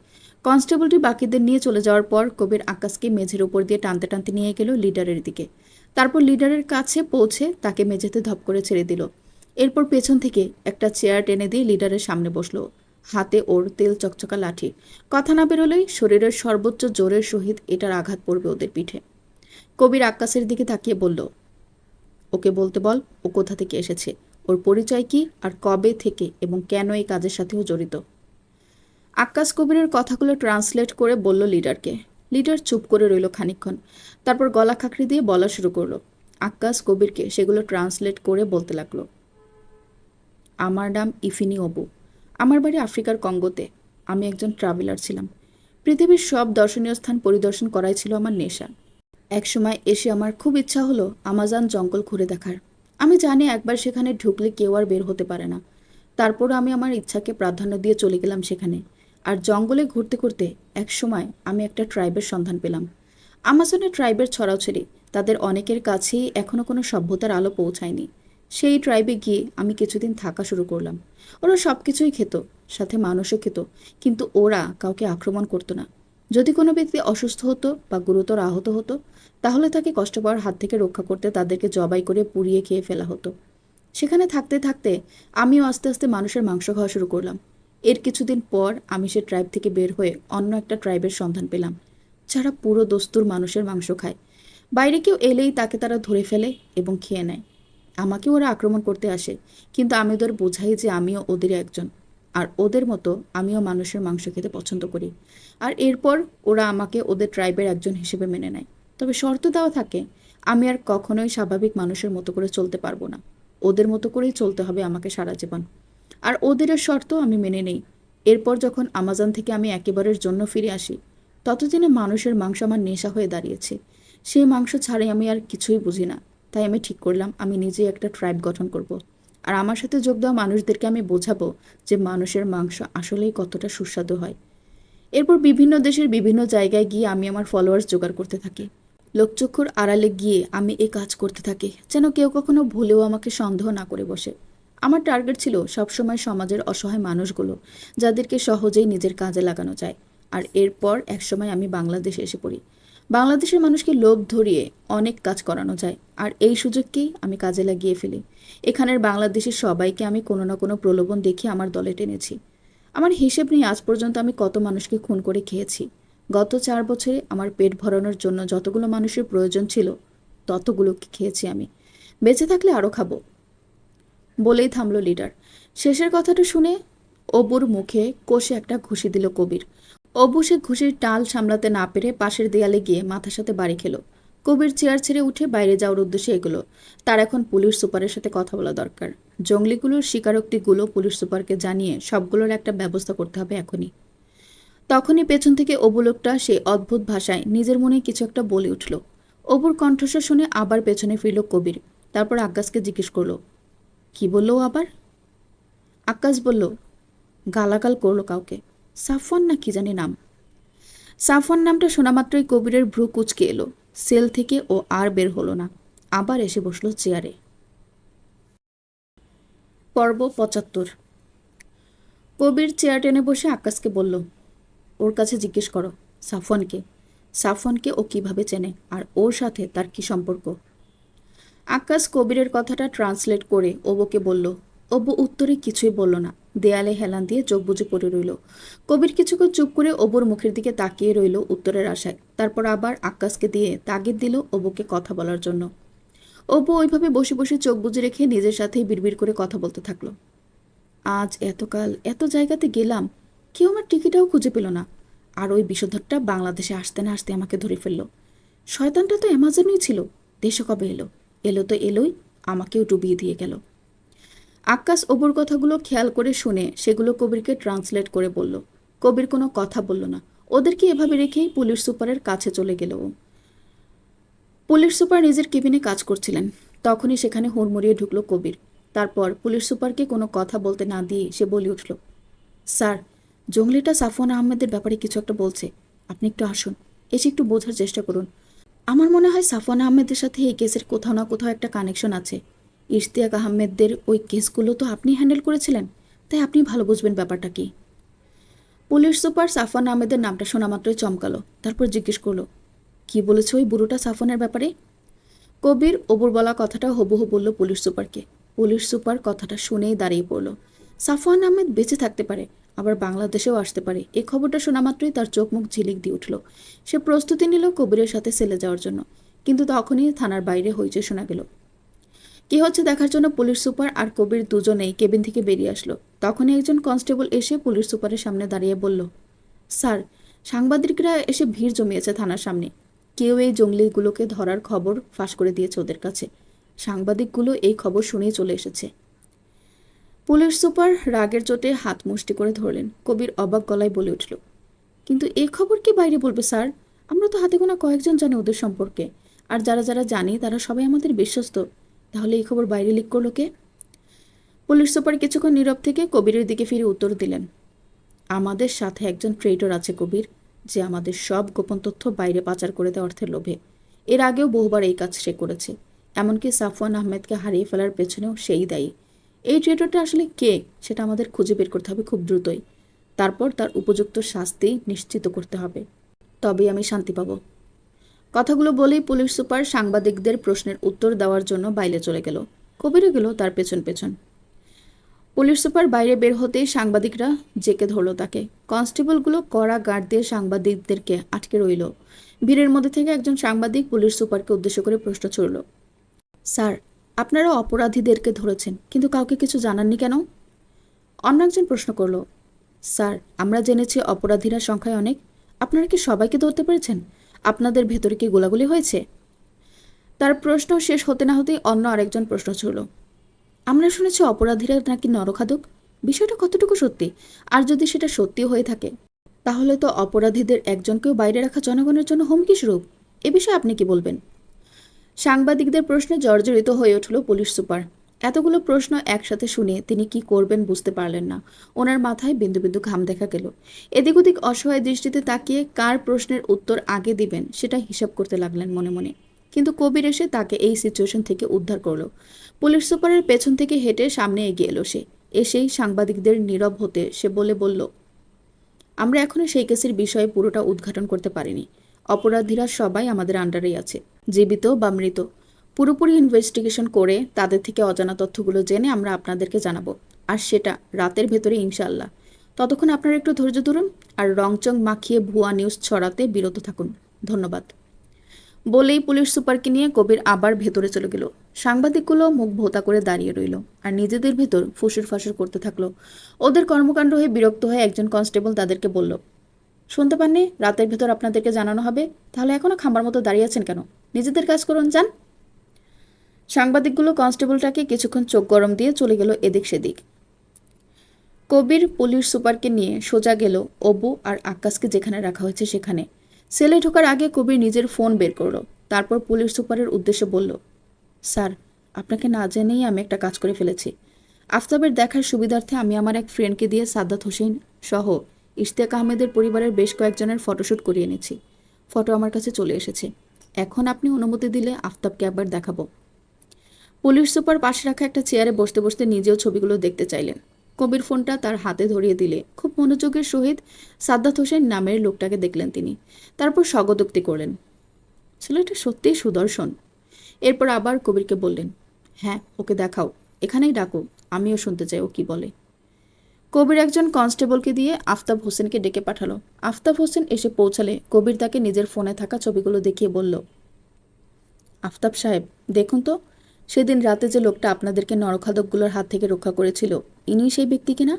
কনস্টেবলটি বাকিদের নিয়ে চলে যাওয়ার পর কবির আকাশকে মেঝের উপর দিয়ে টানতে টানতে নিয়ে গেল লিডারের দিকে। তারপর লিডারের কাছে পৌঁছে তাকে মেঝেতে ধপ করে ছেড়ে দিল। এরপর পেছন থেকে একটা চেয়ার টেনে দিয়ে লিডারের সামনে বসলো। হাতে ওর তেল চকচকা লাঠি। কথা না বেরোলেই শরীরের সর্বোচ্চ জোরের সহিত এটার আঘাত পড়বে ওদের পিঠে। কবির আকাশের দিকে তাকিয়ে বলল, ওকে বলতে বল ও কোথা থেকে এসেছে, ওর পরিচয় কি, আর কবে থেকে এবং কেন এই কাজের সাথেও জড়িত। আক্কাস কবিরের কথাগুলো ট্রান্সলেট করে বলল লিডারকে। লিডার চুপ করে রইল খানিকক্ষণ। তারপর গলা খাঁকড়ি দিয়ে বলা শুরু করলো। আক্কাস কবিরকে সেগুলো ট্রান্সলেট করে বলতে লাগলো, আমার নাম ইফিনি অবু। আমার বাড়ি আফ্রিকার কঙ্গোতে। আমি একজন ট্রাভেলার ছিলাম। পৃথিবীর সব দর্শনীয় স্থান পরিদর্শন করাই ছিল আমার নেশা। একসময় এসে আমার খুব ইচ্ছা হলো আমাজন জঙ্গল ঘুরে দেখার। আমি জানি একবার সেখানে ঢুকলে কেউ আর বের হতে পারে না। তারপরও আমি আমার ইচ্ছাকে প্রাধান্য দিয়ে চলে গেলাম সেখানে। আর জঙ্গলে ঘুরতে ঘুরতে এক সময় আমি একটা ট্রাইবের সন্ধান পেলাম। আমাজনের ট্রাইবের ছড়াছড়ি, তাদের অনেকের কাছেই এখনো কোনো সভ্যতার আলো পৌঁছায়নি। সেই ট্রাইবে গিয়ে আমি কিছুদিন থাকা শুরু করলাম। ওরা সব কিছুই খেত, সাথে মানুষও খেত, কিন্তু ওরা কাউকে আক্রমণ করতো না। যদি কোনো ব্যক্তি অসুস্থ হতো বা গুরুতর আহত হতো, তাহলে তাকে কষ্ট পাওয়ার হাত থেকে রক্ষা করতে তাদেরকে জবাই করে পুড়িয়ে খেয়ে ফেলা হতো। সেখানে থাকতে থাকতে আমিও আস্তে আস্তে মানুষের মাংস খাওয়া শুরু করলাম। এর কিছুদিন পর আমি সে ট্রাইব থেকে বের হয়ে অন্য একটা ট্রাইবের সন্ধান পেলাম, যারা পুরো দস্তুর মানুষের মাংস খায়। বাইরে কেউ এলেই তাকে তারা ধরে ফেলে এবং খেয়ে নেয়। আমাকে ওরা আক্রমণ করতে আসে, কিন্তু আমি ওদের বোঝাই যে আমিও ওদের একজন, আর ওদের মতো আমিও মানুষের মাংস খেতে পছন্দ করি। আর এরপর ওরা আমাকে ওদের ট্রাইবের একজন হিসেবে মেনে নেয়। তবে শর্ত দেওয়া থাকে, আমি আর কখনোই স্বাভাবিক মানুষের মতো করে চলতে পারবো না। ওদের মতো করেই চলতে হবে আমাকে সারা জীবন। আর ওদের শর্ত আমি মেনে নেই। এরপর যখন আমাজন থেকে আমি একেবারের জন্য ফিরে আসি, ততদিনে মানুষের মাংস আমার নেশা হয়ে দাঁড়িয়েছে। সেই মাংস ছাড়াই আমি আর কিছুই বুঝি না। তাই আমি ঠিক করলাম আমি নিজেই একটা ট্রাইব গঠন করব। আর আমার সাথে যোগ দেওয়া মানুষদেরকে আমি বোঝাবো যে মানুষের মাংস আসলেই কতটা সুস্বাদু হয়। এরপর বিভিন্ন দেশের বিভিন্ন জায়গায় গিয়ে আমি আমার ফলোয়ার্স জোগাড় করতে থাকি। লোকচক্ষুর আড়ালে গিয়ে আমি এই কাজ করতে থাকি, যেন কেউ কখনো ভুলেও আমাকে সন্দেহ না করে বসে। আমার টার্গেট ছিল সবসময় সমাজের অসহায় মানুষগুলো, যাদেরকে সহজেই নিজের কাজে লাগানো যায়। আর এরপর একসময় আমি বাংলাদেশে এসে পড়ি। বাংলাদেশের মানুষকে লোভ ধরিয়ে অনেক কাজ করানো যায়, আর এই সুযোগকেই আমি কাজে লাগিয়ে ফেলি। এখানের বাংলাদেশের সবাইকে আমি কোনো না কোনো প্রলোভন দেখিয়ে আমার দলে টেনেছি। আমার হিসেব নিয়ে আজ পর্যন্ত আমি কত মানুষকে খুন করে খেয়েছি। গত 4 বছরে আমার পেট ভরানোর জন্য যতগুলো মানুষের প্রয়োজন ছিল, ততগুলোকে খেয়েছি আমি। বেঁচে থাকলে আরও খাবো। বলেই থামলো লিডার। শেষের কথাটা শুনে অবুর মুখে কষে একটা ঘুষি দিল কবির। অবু সে ঘুষির টাল সামলাতে না পেরে পাশের দেয়ালে গিয়ে মাথার সাথে বাড়ি খেল। কবির চেয়ার ছেড়ে উঠে বাইরে যাওয়ার উদ্দেশ্যে এগুলো। তার এখন পুলিশ সুপারের সাথে কথা বলা দরকার। জঙ্গলিগুলোর স্বীকারোক্তিগুলো পুলিশ সুপারকে জানিয়ে সবগুলোর একটা ব্যবস্থা করতে হবে এখনই। তখনই পেছন থেকে অবু লোকটা সে অদ্ভুত ভাষায় নিজের মনে কিছু একটা বলে উঠল। অবুর কণ্ঠস্বর শুনে আবার পেছনে ফিরল কবির। তারপর আক্কাসকে জিজ্ঞেস করলো, কি বললো আবার? আক্কাস বলল, গালাগাল করলো কাউকে, সাফওয়ান না কি জানি নাম। সাফওয়ান নামটা শোনা মাত্রই কবিরের ভ্রু কুঁচকে এলো। সেল থেকে ও আর বের হলো না, আবার এসে বসলো চেয়ারে। পর্ব 75। কবির চেয়ার টেনে বসে আক্কাসকে বলল, ওর কাছে জিজ্ঞেস করো সাফওয়ানকে। সাফওয়ানকে ও কিভাবে চেনে, আর ওর সাথে তার কি সম্পর্ক। আক্কাস কবিরের কথাটা ট্রান্সলেট করে অবুকে বলল। অবু উত্তরে কিছুই বলল না, দেয়ালে হেলান দিয়ে চোখ বুজে পড়ে রইল। কবির কিছুক্ষণ চুপ করে অবুর মুখের দিকে তাকিয়ে রইল উত্তরের আশায়। তারপর আবার আক্কাসকে দিয়ে তাগিদ দিল অবুকে কথা বলার জন্য। অপু ওইভাবে বসে বসে চোখ বুজে রেখে নিজের সাথেই বিড়বিড় করে কথা বলতে থাকলো। আজ এতকাল এত জায়গাতে গেলাম, কেউ আমার টিকিটাও খুঁজে পেল না। আর ওই বিষধরটা বাংলাদেশে আসতে না আসতে আমাকে ধরে ফেললো। শয়তানটা তো অ্যামাজনই ছিল। দেশে কবে এলো? এলো তো এলোই, আমাকেও ডুবিয়ে দিয়ে গেল। আক্কাস অপুর কথাগুলো খেয়াল করে শুনে সেগুলো কবিরকে ট্রান্সলেট করে বলল। কবির কোনো কথা বলল না। ওদেরকে এভাবে রেখেই পুলিশ সুপারের কাছে চলে গেল ও। পুলিশ সুপার নিজের কেবিনে কাজ করছিলেন। তখনই সেখানে হুড়মুড়িয়ে ঢুকলো কবির। তারপর পুলিশ সুপারকে কোনো কথা বলতে না দিয়ে সে বলে উঠল, স্যার, জঙ্গলিটা সাফওয়ান আহমেদের ব্যাপারে কিছু একটা বলছে। আপনি একটু আসুন, এসে একটু বোঝার চেষ্টা করুন। আমার মনে হয় সাফওয়ান আহমেদের সাথে এই কেসের কোথাও না কোথাও একটা কানেকশন আছে। ইশতিয়াক আহমেদদের ওই কেসগুলো তো আপনি হ্যান্ডেল করেছিলেন, তাই আপনি ভালো বুঝবেন ব্যাপারটা কি। পুলিশ সুপার সাফওয়ান আহমেদের নামটা শোনা মাত্রই চমকালো। তারপর জিজ্ঞেস করলো, কি বলেছে ওই বুড়োটা সাফওয়ানের ব্যাপারে? কবির অবুর বলা কথাটা হুবহু বলল পুলিশ সুপারকে। পুলিশ সুপার কথাটা শুনেই দাঁড়িয়ে পড়ল। সাফওয়ান আহমেদ বেঁচে থাকতে পারে, আবার বাংলাদেশেও আসতে পারে। এই খবরটা শোনা মাত্রই তার চোখ মুখ ঝিলিক দিয়ে উঠল। সে প্রস্তুতি নিল কবিরের সাথে সেলে যাওয়ার জন্য। কিন্তু তখনই থানার বাইরে হইচই শোনা গেল। কি হচ্ছে দেখার জন্য পুলিশ সুপার আর কবির দুজনেই কেবিন থেকে বেরিয়ে আসলো। তখনই একজন কনস্টেবল এসে পুলিশ সুপারের সামনে দাঁড়িয়ে বলল, স্যার, সাংবাদিকরা এসে ভিড় জমিয়েছে থানার সামনে। কেউ এই জঙ্গলিগুলোকে ধরার খবর ফাঁস করে দিয়েছে ওদের কাছে। সাংবাদিকগুলো এই খবর শুনেই চলে এসেছে। পুলিশ সুপার রাগের চোটে হাত মুষ্টি করে ধরলেন। কবির অবাক গলায় বলে উঠল, কিন্তু এই খবর কি বাইরে বলবে স্যার? আমরা তো হাতে গোনা কয়েকজন জানি ওদের সম্পর্কে, আর যারা যারা জানি তারা সবাই আমাদের বিশ্বস্ত। তাহলে এই খবর বাইরে লিক করলো কে? পুলিশ সুপার কিছুক্ষণ নীরব থেকে কবিরের দিকে ফিরে উত্তর দিলেন, আমাদের সাথে একজন ট্রেডার আছে কবির, যে আমাদের সব গোপন তথ্য বাইরে পাচার করে দেয় অর্থের লোভে। এর আগেও বহুবার এই কাজ সে করেছে। এমনকি সাফওয়ান আহমেদকে হারিয়ে ফেলার পেছনেও সেই দায়ী। এই ট্রেডারটা আসলে কে সেটা আমাদের খুঁজে বের করতে হবে খুব দ্রুতই। তারপর তার উপযুক্ত শাস্তি নিশ্চিত করতে হবে। তবেই আমি শান্তি পাব। কথাগুলো বলেই পুলিশ সুপার সাংবাদিকদের প্রশ্নের উত্তর দেওয়ার জন্য বাইরে চলে গেল। কবিরও গেল তার পেছন পেছন। পুলিশ সুপার বাইরে বের হতেই সাংবাদিকরা জেকে ধরল তাকে। কনস্টেবলগুলো কড়া গার্ড দিয়ে সাংবাদিকদেরকে আটকে রইল। ভিড়ের মধ্যে থেকে একজন সাংবাদিক পুলিশ সুপারকে উদ্দেশ্য করে প্রশ্ন ছুড়ল, স্যার, আপনারা অপরাধীদেরকে ধরেছেন, কিন্তু কাউকে কিছু জানাননি কেন? অন্য একজন প্রশ্ন করল, স্যার, আমরা জেনেছি অপরাধীরা সংখ্যায় অনেক। আপনারা কি সবাইকে ধরতে পেরেছেন? আপনাদের ভেতরে কি গোলাগুলি হয়েছে? তার প্রশ্ন শেষ হতে না হতেই অন্য আরেকজন প্রশ্ন ছুড়ল, আমরা শুনেছি অপরাধীরা নাকি নরখাদক। বিষয়টা কতটুকু সত্যি? আর যদি সেটা সত্যি হয়ে থাকে, তাহলে তো অপরাধীদের একজনকেও বাইরে রাখা জনগণের জন্য হুমকি স্বরূপ। এ বিষয়ে আপনি কি বলবেন? সাংবাদিকদের প্রশ্নে জর্জরিত হয়ে উঠল পুলিশ সুপার। এতগুলো প্রশ্ন একসাথে শুনে তিনি কি করবেন বুঝতে পারলেন না। ওনার মাথায় বিন্দু বিন্দু ঘাম দেখা গেল। এদিক ওদিক অসহায় দৃষ্টিতে তাকিয়ে কার প্রশ্নের উত্তর আগে দিবেন সেটা হিসাব করতে লাগলেন মনে মনে। কিন্তু কবির এসে তাকে এই সিচুয়েশন থেকে উদ্ধার করলো। পুলিশ সুপারের পেছন থেকে হেঁটে সামনে এগিয়ে এলো সে। এসেই সাংবাদিকদের নীরব হতে সে বলল, আমরা এখনো সেই কেসের বিষয়ে পুরোটা উদ্ঘাটন করতে পারিনি। অপরাধীরা সবাই আমাদের আন্ডারেই আছে, জীবিত বা মৃত। পুরোপুরি ইনভেস্টিগেশন করে তাদের থেকে অজানা তথ্যগুলো জেনে আমরা আপনাদেরকে জানাবো, আর সেটা রাতের ভেতরে ইনশাআল্লাহ। ততক্ষণ আপনারা একটু ধৈর্য ধরুন আর রংচং মাখিয়ে ভুয়া নিউজ ছড়াতে বিরত থাকুন। ধন্যবাদ। বলেই পুলিশ সুপারকে নিয়ে কবির আবার ভেতরে চলে গেল। সাংবাদিকগুলো মুখ ভোতা করে দাঁড়িয়ে রইল আর নিজেদের ভেতর ফুসুর ফাসুর করতে থাকলো। ওদের কর্মকাণ্ড হয়ে বিরক্ত হয়ে একজন কনস্টেবল তাদেরকে বলল, শুনতে পাননি রাতের ভেতর আপনাদেরকে জানানো হবে? তাহলে এখনো খাম্বার মতো দাঁড়িয়ে আছেন কেন? নিজেদের কাজ করুন, যান। সাংবাদিকগুলো কনস্টেবলটাকে কিছুক্ষণ চোখ গরম দিয়ে চলে গেল এদিক সেদিক। কবির পুলিশ সুপারকে নিয়ে সোজা গেল অবু আর আক্কাসকে যেখানে রাখা হয়েছে সেখানে। সেলে ঢোকার আগে কবির নিজের ফোন বের করলো। তারপর পুলিশ সুপারের উদ্দেশ্যে বলল, স্যার, আপনাকে না জেনেই আমি একটা কাজ করে ফেলেছি। আফতাবের দেখার সুবিধার্থে আমি আমার এক ফ্রেন্ডকে দিয়ে সাদ্দাত হোসেন সহ ইশতিয়াক আহমেদের পরিবারের বেশ কয়েকজনের ফটোশ্যুট করিয়ে এনেছি। ফটো আমার কাছে চলে এসেছে। এখন আপনি অনুমতি দিলে আফতাবকে একবার দেখাবো। পুলিশ সুপার পাশে রাখা একটা চেয়ারে বসতে বসতে নিজেও ছবিগুলো দেখতে চাইলেন। কবির ফোনটা তার হাতে ধরিয়ে দিলে খুব মনোযোগের সহিত সাদ্দাত হোসেন নামের লোকটাকে দেখলেন তিনি। তারপর স্বগতোক্তি করলেন, ছেলেটা সত্যিই সুদর্শন। এরপর আবার কবিরকে বললেন, হ্যাঁ, ওকে দেখাও, এখানেই ডাকো, আমিও শুনতে চাই ও কি বলে। কবির একজন কনস্টেবলকে দিয়ে আফতাব হোসেনকে ডেকে পাঠালো। আফতাব হোসেন এসে পৌঁছালে কবির তাকে নিজের ফোনে থাকা ছবিগুলো দেখিয়ে বলল, আফতাব সাহেব, দেখুন তো, সেদিন রাতে যে লোকটা আপনাদেরকে নরখাদকগুলোর হাত থেকে রক্ষা করেছিল, ইনি সেই ব্যক্তি কিনা?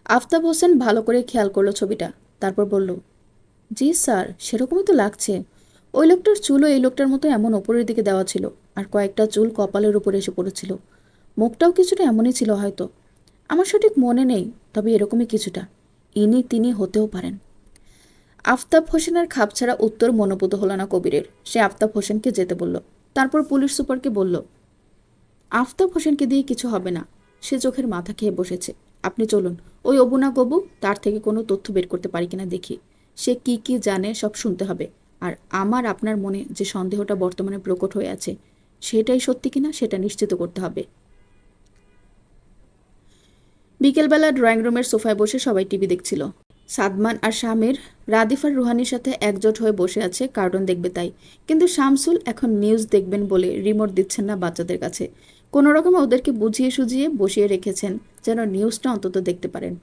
আফতাব হোসেন ভালো করে খেয়াল করলো ছবিটা, তারপর বলল, জি স্যার, সেরকমই তো লাগছে। ওই লোকটার চুলও এই লোকটার মতো এমন ওপরের দিকে দেওয়া ছিল, আর কয়েকটা চুল কপালের উপরে এসে পড়েছিল। মুখটাও কিছুটা এমনই ছিল হয়তো। আমার সঠিক মনে নেই, তবে এরকমই কিছুটা। ইনি তিনি হতেও পারেন। আফতাব হোসেনের খাপছাড়া উত্তর মনোপুত হলো না কবিরের। সে আফতাব হোসেনকে যেতে বলল। তারপর পুলিশ সুপারকে বলল, আফতাব হোসেনকে দিয়ে কিছু হবে না, সে চোখের মাথা খেয়ে বসেছে। আপনি চলুন, ওই অবুনা গবু, তার থেকে কোনো তথ্য বের করতে পারি কিনা দেখি। সে কি কি জানে সব শুনতে হবে। আর আমার আপনার মনে যে সন্দেহটা বর্তমানে প্রকট হয়ে আছে, সেটাই সত্যি কিনা সেটা নিশ্চিত করতে হবে। বিকেলবেলা ড্রয়িং রুমের সোফায় বসে সবাই টিভি দেখছিল। সাদমান আর শামির রাদিফ আর রুহানির সাথে একজোট হয়ে বসে আছে, কার্টুন দেখবে তাই। কিন্তু শামসুল এখন নিউজ দেখবেন বলে রিমোট দিচ্ছেন না বাচ্চাদের কাছে। কোনো রকমে ওদেরকে বুঝিয়ে সুঝিয়ে বসিয়ে রেখেছেন, যেন নিউজটা অন্তত দেখতে পারেন।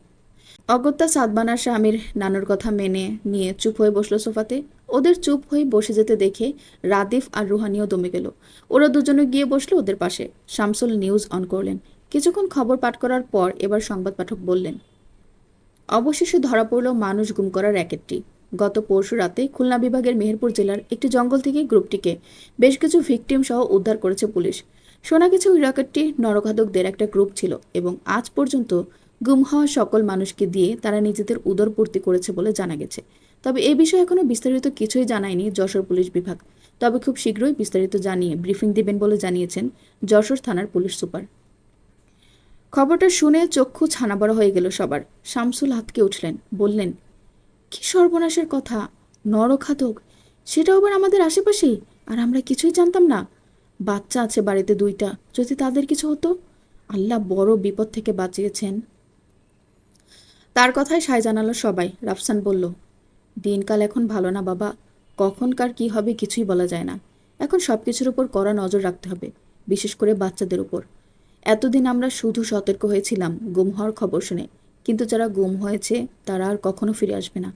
অগত্যা সাদমান আর শামির নানুর কথা মেনে নিয়ে চুপ হয়ে বসলো সোফাতে। ওদের চুপ হয়ে বসে যেতে দেখে রাদিফ আর রুহানিও দমে গেল। ওরা দুজনে গিয়ে বসলো ওদের পাশে। শামসুল নিউজ অন করলেন। কিছুক্ষণ খবর পাঠ করার পর এবার সংবাদ পাঠক বললেন, অবশেষে ধরা পড়ল মানুষ গুম করার র্যাকেটটি। গত পরশু রাতে খুলনা বিভাগের মেহেরপুর জেলার একটি জঙ্গল থেকে গ্রুপটিকে বেশ কিছু ভিকটিম সহ উদ্ধার করেছে পুলিশ। শোনা গেছে ওই র্যাকেটটি নরঘাতকদের একটা গ্রুপ ছিল এবং আজ পর্যন্ত গুম হওয়া সকল মানুষকে দিয়ে তারা নিজেদের উদরপূর্তি করেছে বলে জানা গেছে। তবে এ বিষয়ে এখনও বিস্তারিত কিছুই জানায়নি যশোর পুলিশ বিভাগ। তবে খুব শীঘ্রই বিস্তারিত জানিয়ে ব্রিফিং দিবেন বলে জানিয়েছেন যশোর থানার পুলিশ সুপার। খবরটা শুনে চক্ষু ছানাবড়া হয়ে গেল সবার। শামসুল হাতকে উঠলেন, বললেন, কি সর্বনাশের কথা! নরঘাতক, সেটাও আবার আমাদের আশেপাশেই, আর আমরা কিছুই জানতাম না। বাচ্চা আছে বাড়িতে 2টা, যদি তাদের কিছু হতো! আল্লাহ বড় বিপদ থেকে বাঁচিয়েছেন। তার কথায় সায় জানালো সবাই। রাফসান বলল, দিনকাল এখন ভালো না বাবা, কখনকার কি হবে কিছুই বলা যায় না। এখন সব কিছুর উপর কড়া নজর রাখতে হবে, বিশেষ করে বাচ্চাদের উপর। এতদিন আমরা শুধু সতর্ক হয়েছিলাম গুম হওয়ার খবর শুনে, কিন্তু যারা গুম হয়েছে তারা আর কখনো ফিরে আসবে না,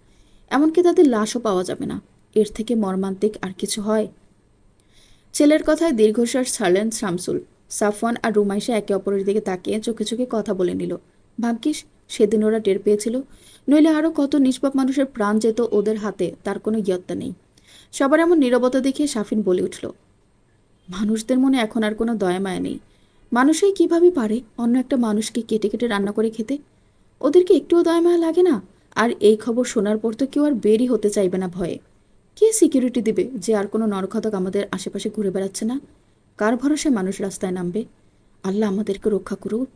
এমনকি তাদের লাশও পাওয়া যাবে না। এর থেকে মর্মান্তিক আর কিছু হয়? ছেলের কথায় দীর্ঘশ্বাস ছাড়লেন শামসুল। সাফওয়ান আর রুমাইশা একে অপরের দিকে তাকিয়ে চোখে চোখে কথা বলে নিল। ভাগ্যিস সেদিন ওরা টের পেয়েছিল, নইলে আরও কত নিষ্পাপ মানুষের প্রাণ যেত ওদের হাতে, তার কোনো ইয়ত্তা নেই। সবার এমন নীরবতা দেখে শাফিন বলে উঠল, মানুষদের মনে এখন আর কোনো দয়া মায়া নেই। মানুষই কিভাবে পারে অন্য একটা মানুষকে কেটে কেটে রান্না করে খেতে? ওদেরকে একটুও দয়া মায়া লাগে না? আর এই খবর শোনার পর তো কেউ আর বেরই হতে চাইবে না ভয়ে। কে সিকিউরিটি দিবে যে আর কোনো নরঘাতক আমাদের আশেপাশে ঘুরে বেড়াচ্ছে না? কার ভরসায় মানুষ রাস্তায় নামবে? আল্লাহ আমাদেরকে রক্ষা করুক।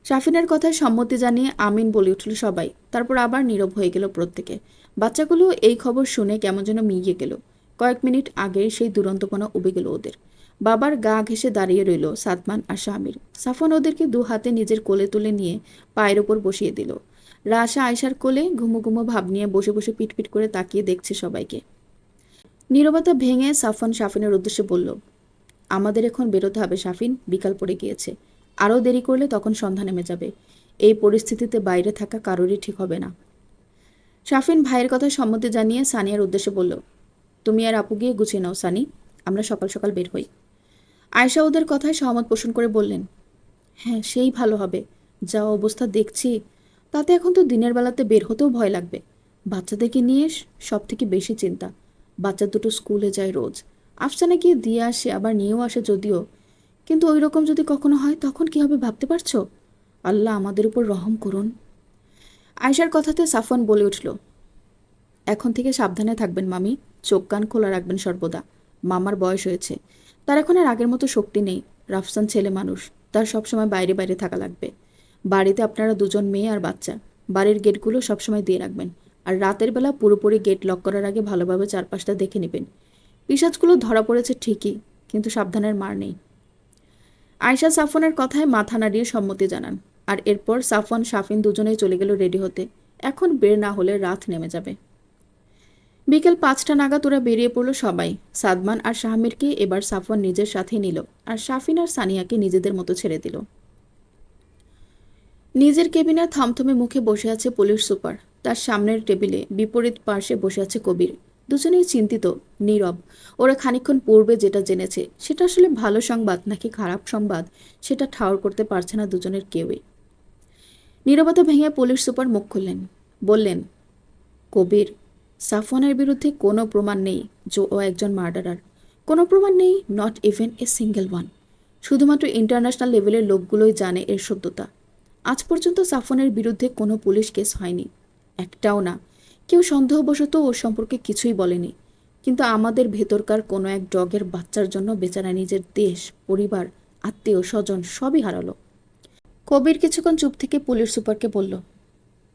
শাফিনের কথায় সম্মতি জানিয়ে আমিন বলে উঠল সবাই। তারপর আবার নীরব হয়ে গেল প্রত্যেকে। বাচ্চাগুলো এই খবর শুনে কেমন যেন মিইয়ে গেল। কয়েক মিনিট আগে সেই দুরন্তপনা উবে গেল ওদের। বাবার গা ঘেঁষে দাঁড়িয়ে রইল সাদমান আর শামির। সাফন ওদেরকে 2 হাতে নিজের কোলে তুলে নিয়ে পায়ের ওপর বসিয়ে দিল। রাশা আয়সার কোলে ঘুমো ঘুমো ভাব নিয়ে বসে বসে পিটপিট করে তাকিয়ে দেখছে সবাইকে। নীরবতা ভেঙে সাফন শাফিনের উদ্দেশ্যে বলল, আমাদের এখন বেরোতে হবে শাফিন, বিকাল পড়ে গিয়েছে। আরও দেরি করলে তখন সন্ধ্যা নেমে যাবে। এই পরিস্থিতিতে বাইরে থাকা কারোরই ঠিক হবে না। শাফিন ভাইয়ের কথা সম্মতি জানিয়ে সানিয়ার উদ্দেশ্যে বলল, তুমি আর আপু গিয়ে গুছিয়ে নাও সানি, আমরা সকাল সকাল বের হই। আয়শা ওদের কথায় সহমত পোষণ করে বললেন, হ্যাঁ সেই ভালো হবে, যা অবস্থা দেখছি তাতে এখন তো দিনের বেলাতে বের হতেও ভয় লাগবে। বাচ্চাদেরকে নিয়ে সব থেকে বেশি চিন্তা। বাচ্চা দুটো স্কুলে যায় রোজ, আফসানা গিয়ে দিয়ে আসে আবার নিয়েও আসে যদিও, কিন্তু ওই রকম যদি কখনো হয় তখন কি হবে ভাবতে পারছো? আল্লাহ আমাদের উপর রহম করুন। আয়শার কথাতে সাফওয়ান বলে উঠল, এখন থেকে সাবধানে থাকবেন মামি, চোখ কান খোলা রাখবেন সর্বদা। মামার বয়স হয়েছে, তার এখন আর আগের মতো শক্তি নেই। রাফসান ছেলে মানুষ, তার সবসময় বাইরে বাইরে থাকা লাগবে। বাড়িতে আপনারা 2জন মেয়ে আর বাচ্চা, বাড়ির গেটগুলো সবসময় দিয়ে রাখবেন। আর রাতের বেলা পুরোপুরি গেট লক করার আগে ভালোভাবে চারপাশটা দেখে নেবেন। পিশাচগুলো ধরা পড়েছে ঠিকই, কিন্তু সাবধানের মার নেই। আয়শা সাফওয়ানের কথায় মাথা নাড়িয়ে সম্মতি জানান। আর এরপর সাফওয়ান শাফিন দুজনেই চলে গেল রেডি হতে। এখন বের না হলে রাত নেমে যাবে। বিকেল 5টা নাগাদ ওরা বেরিয়ে পড়ল সবাই। সাদমান আর শাহমিরকে এবার সাফওয়ান নিজের সাথে নিল, আর শাফিন আর সানিয়াকে নিজেদের মতো ছেড়ে দিল। নিজের কেবিনে থমথমে মুখে বসে আছে পুলিশ সুপার। তার সামনের টেবিলে বিপরীত পার্শ্বে বসে আছে কবির। দুজনেই চিন্তিত, নীরব। ওরা খানিকক্ষণ পূর্বে যেটা জেনেছে সেটা আসলে ভালো সংবাদ নাকি খারাপ সংবাদ সেটা ঠাউর করতে পারছে না দুজনের কেউই। নীরবতা ভেঙে পুলিশ সুপার মুখ খুললেন, বললেন, কবির, সাফওয়ানের বিরুদ্ধে কোনো প্রমাণ নেই যে ও একজন মার্ডারার। কোনো প্রমাণ নেই, not even a single one. শুধুমাত্র ইন্টারন্যাশনাল লেভেলের লোকগুলোই জানে এর সত্যতা। আজ পর্যন্ত সাফওয়ানের বিরুদ্ধে কোনো পুলিশ কেস হয়নি, একটাও না। কেউ সন্দেহবশত ওর সম্পর্কে কিছুই বলেনি। কিন্তু আমাদের ভেতরকার কোনো এক ডগের বাচ্চার জন্য বেচারা নিজের দেশ, পরিবার, আত্মীয় স্বজন সবই হারালো। কবির কিছুক্ষণ চুপ থেকে পুলিশ সুপারকে বলল,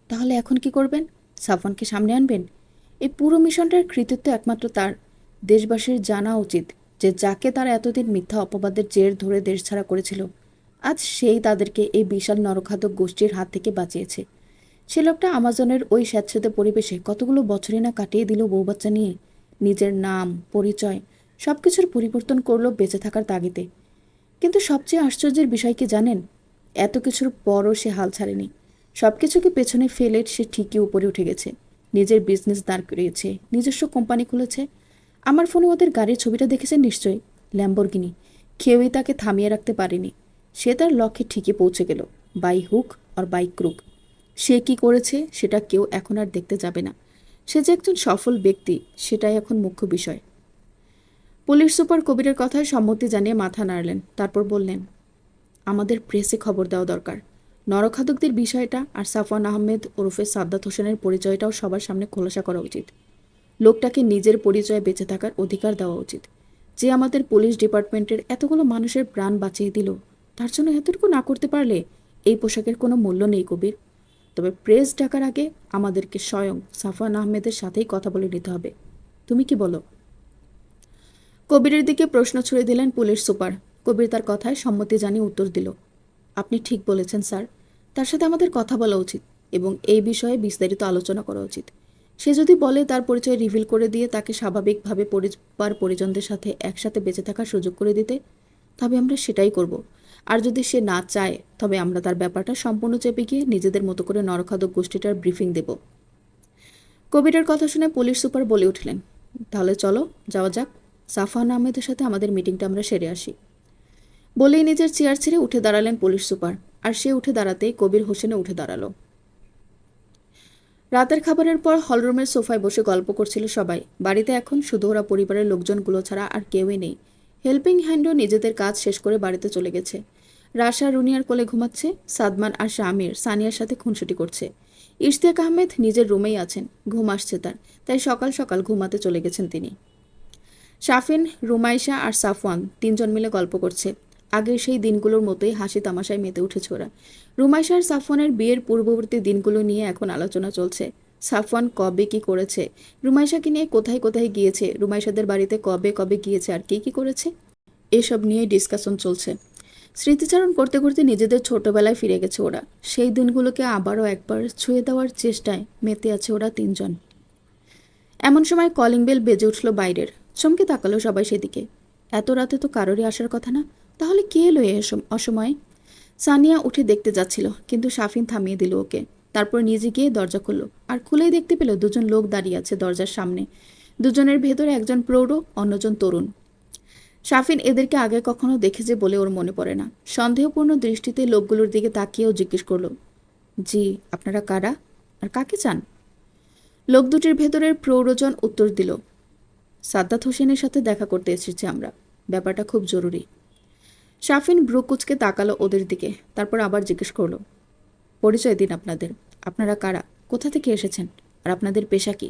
তাহলে এখন কি করবেন? সাফওয়ানকে সামনে আনবেন? এই পুরো মিশনটার কৃতিত্ব একমাত্র তার। দেশবাসীর জানা উচিত যে যাকে তারা এতদিন মিথ্যা অপবাদের জের ধরে দেশ ছাড়া করেছিল, আজ সেই তাদেরকে এই বিশাল নরঘাতক গোষ্ঠীর হাত থেকে বাঁচিয়েছে। সে লোকটা আমাজনের ওই স্যাঁতসেঁতে পরিবেশে কতগুলো বছরই না কাটিয়ে দিল বউ বাচ্চা নিয়ে। নিজের নাম, পরিচয় সব কিছুর পরিবর্তন করলো বেঁচে থাকার তাগিদে। কিন্তু সবচেয়ে আশ্চর্যের বিষয় কি জানেন? এত কিছুর পরও সে হাল ছাড়েনি। সব কিছুকে পেছনে ফেলে সে ঠিকই উপরে উঠে গেছে। নিজের বিজনেস দাঁড় করিয়েছে, নিজস্ব কোম্পানি খুলেছে। আমার ফোনে ওদের গাড়ির ছবিটা দেখেছেন নিশ্চয়ই, ল্যাম্বরগিনি। কেউই তাকে থামিয়ে রাখতে পারেনি। সে তার লক্ষ্যে ঠিকই পৌঁছে গেল, বাই হুক আর বাই ক্রুক। সে কি করেছে সেটা কেউ এখন আর দেখতে যাবে না। সে যে একজন সফল ব্যক্তি সেটাই এখন মুখ্য বিষয়। পুলিশ সুপার কবিরের কথায় সম্মতি জানিয়ে মাথা নাড়লেন, তারপর বললেন, আমাদের প্রেসে খবর দেওয়া দরকার। নরখাদকদের বিষয়টা আর সাফওয়ান আহমেদ ওরফে সাদ্দাত হোসেনের পরিচয়টাও সবার সামনে খোলাসা করা উচিত। লোকটাকে নিজের পরিচয়ে বেঁচে থাকার অধিকার দেওয়া উচিত। যে আমাদের পুলিশ ডিপার্টমেন্টের এতগুলো মানুষের প্রাণ বাঁচিয়ে দিল, তার জন্য এতটুকু না করতে পারলে এই পোশাকের কোনো মূল্য নেই কবির। তবে প্রেস ডাকার আগে আমাদেরকে স্বয়ং সাফওয়ান আহমেদের সাথেই কথা বলে নিতে হবে। তুমি কি বলো? কবিরের দিকে প্রশ্ন ছুড়ে দিলেন পুলিশ সুপার। কবির তার কথায় সম্মতি জানিয়ে উত্তর দিল, আপনি ঠিক বলেছেন স্যার। তার সাথে আমাদের কথা বলা উচিত এবং এই বিষয়ে বিস্তারিত আলোচনা করা উচিত। সে যদি বলে তার পরিচয় রিভিল করে দিয়ে তাকে স্বাভাবিকভাবে পরিবার পরিজনদের সাথে একসাথে বেঁচে থাকার সুযোগ করে দিতে, তবে আমরা সেটাই করব। আর যদি সে না চায় তবে আমরা তার ব্যাপারটা সম্পূর্ণ চেপে গিয়ে নিজেদের মতো করে নরখাদক গোষ্ঠীটার ব্রিফিং দেব। কবিরের কথা শুনে পুলিশ সুপার বলে উঠলেন, তাহলে চলো যাওয়া যাক। সাফওয়ান আহমেদের সাথে আমাদের মিটিংটা আমরা সেরে আসি। বলেই নিজের চেয়ার ছেড়ে উঠে দাঁড়ালেন পুলিশ সুপার। আর সে উঠে দাঁড়াতেই কবির হোসেনে উঠে দাঁড়ালো। রাতের খাবারের পর হলরুমের সোফায় বসে গল্প করছিল সবাই। বাড়িতে এখন শুধু ওরা পরিবারের লোকজনগুলো ছাড়া আর কেউই নেই। হেল্পিং হ্যান্ডও নিজেদের কাজ শেষ করে বাড়িতে চলে গেছে। রাশা রুনিয়ার কোলে ঘুমাচ্ছে। সাদমান আর শামির সানিয়ার সাথে খুনসুটি করছে। ইশতিয়াক আহমেদ নিজের রুমেই আছেন, ঘুম আসছে তার, তাই সকাল সকাল ঘুমাতে চলে গেছেন তিনি। শাফিন, রুমাইশা আর সাফওয়ান তিনজন মিলে গল্প করছে। আগের সেই দিনগুলোর মতোই হাসি তামাশায় মেতে উঠেছে ওরা। রুমাইশা আর সাফওয়ানের বিয়ের পূর্ববর্তী দিনগুলো নিয়ে এখন আলোচনা চলছে। সাফওয়ান কবে কি করেছে, রুমাইশাকে নিয়ে কোথায় কোথায় গিয়েছে, রুমাইশাদের বাড়িতে কবে কবে গিয়েছে আর কি করেছে, এসব নিয়ে ডিসকাশন চলছে। স্মৃতিচারণ করতে করতে নিজেদের ছোটবেলায় ফিরে গেছে ওরা। সেই দিনগুলোকে আবারও একবার ছুঁয়ে দেওয়ার চেষ্টায় মেতে আছে ওরা তিনজন। এমন সময় কলিং বেল বেজে উঠল বাইরের। চমকে তাকালো সবাই সেদিকে। এত রাতে তো কারোরই আসার কথা না, তাহলে কে এলো অসময়ে? সানিয়া উঠে দেখতে যাচ্ছিল, কিন্তু শাফিন থামিয়ে দিল ওকে। তারপর নিজে গিয়ে দরজা খুলল, আর খুলেই দেখতে পেল দুজন লোক দাঁড়িয়ে আছে দরজার সামনে। দুজনের ভেতরে একজন প্রৌঢ়, অন্যজন তরুণ। শাফিন এদেরকে আগে কখনো দেখেছে বলে ওর মনে পড়ে না। সন্দেহপূর্ণ দৃষ্টিতে লোকগুলোর দিকে তাকিয়েও জিজ্ঞেস করল, জি, আপনারা কারা আর কাকে চান? লোক দুটির ভেতরের প্রৌঢ়জন উত্তর দিল, সাদ্দাত হোসেনের সাথে দেখা করতে এসেছি আমরা, ব্যাপারটা খুব জরুরি। শাফিন ব্রু কুচকে তাকালো ওদের দিকে, তারপর আবার জিজ্ঞেস করল, পরিচয় দিন আপনাদের, আপনারা কারা, কোথা থেকে এসেছেন, আর আপনাদের পেশা কি?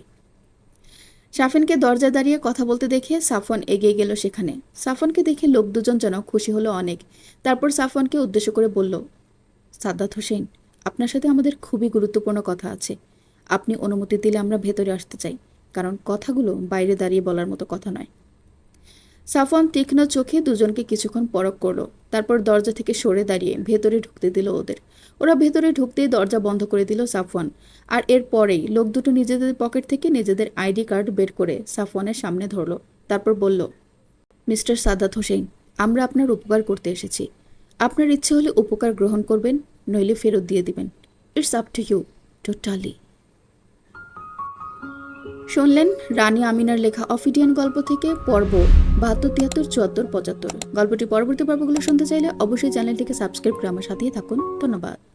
শাফিনকে দরজায় দাঁড়িয়ে কথা বলতে দেখে সাফওয়ান এগিয়ে গেল সেখানে। সাফওয়ানকে দেখে লোক দুজন যেন খুশি হলো অনেক। তারপর সাফওয়ানকে উদ্দেশ্য করে বলল, সাদ্দাত হোসেন, আপনার সাথে আমাদের খুবই গুরুত্বপূর্ণ কথা আছে। আপনি অনুমতি দিলে আমরা ভেতরে আসতে চাই, কারণ কথাগুলো বাইরে দাঁড়িয়ে বলার মতো কথা নয়। সাফওয়ান তীক্ষ্ণ চোখে দুজনকে কিছুক্ষণ পরখ করলো, তারপর দরজা থেকে সরে দাঁড়িয়ে ভেতরে ঢুকতে দিল ওদের। ওরা ভেতরে ঢুকতেই দরজা বন্ধ করে দিল সাফওয়ান। আর এর পরেই লোক দুটো নিজেদের পকেট থেকে নিজেদের আইডি কার্ড বের করে সাফওয়ানের সামনে ধরলো। তারপর বলল, মিস্টার সাদ্দাত হোসেন, আমরা আপনার উপকার করতে এসেছি। আপনার ইচ্ছে হলে উপকার গ্রহণ করবেন, নইলে ফেরত দিয়ে দিবেন। It's up to you totally. শুনলেন রানী আমিনার লেখা অফিডিয়ান গল্প থেকে পর্ব 72, 73, 74, 75। গল্পটি পরবর্তী পর্বগুলো শুনতে চাইলে অবশ্যই চ্যানেলটিকে সাবস্ক্রাইব করে আমার সাথেই থাকুন। ধন্যবাদ।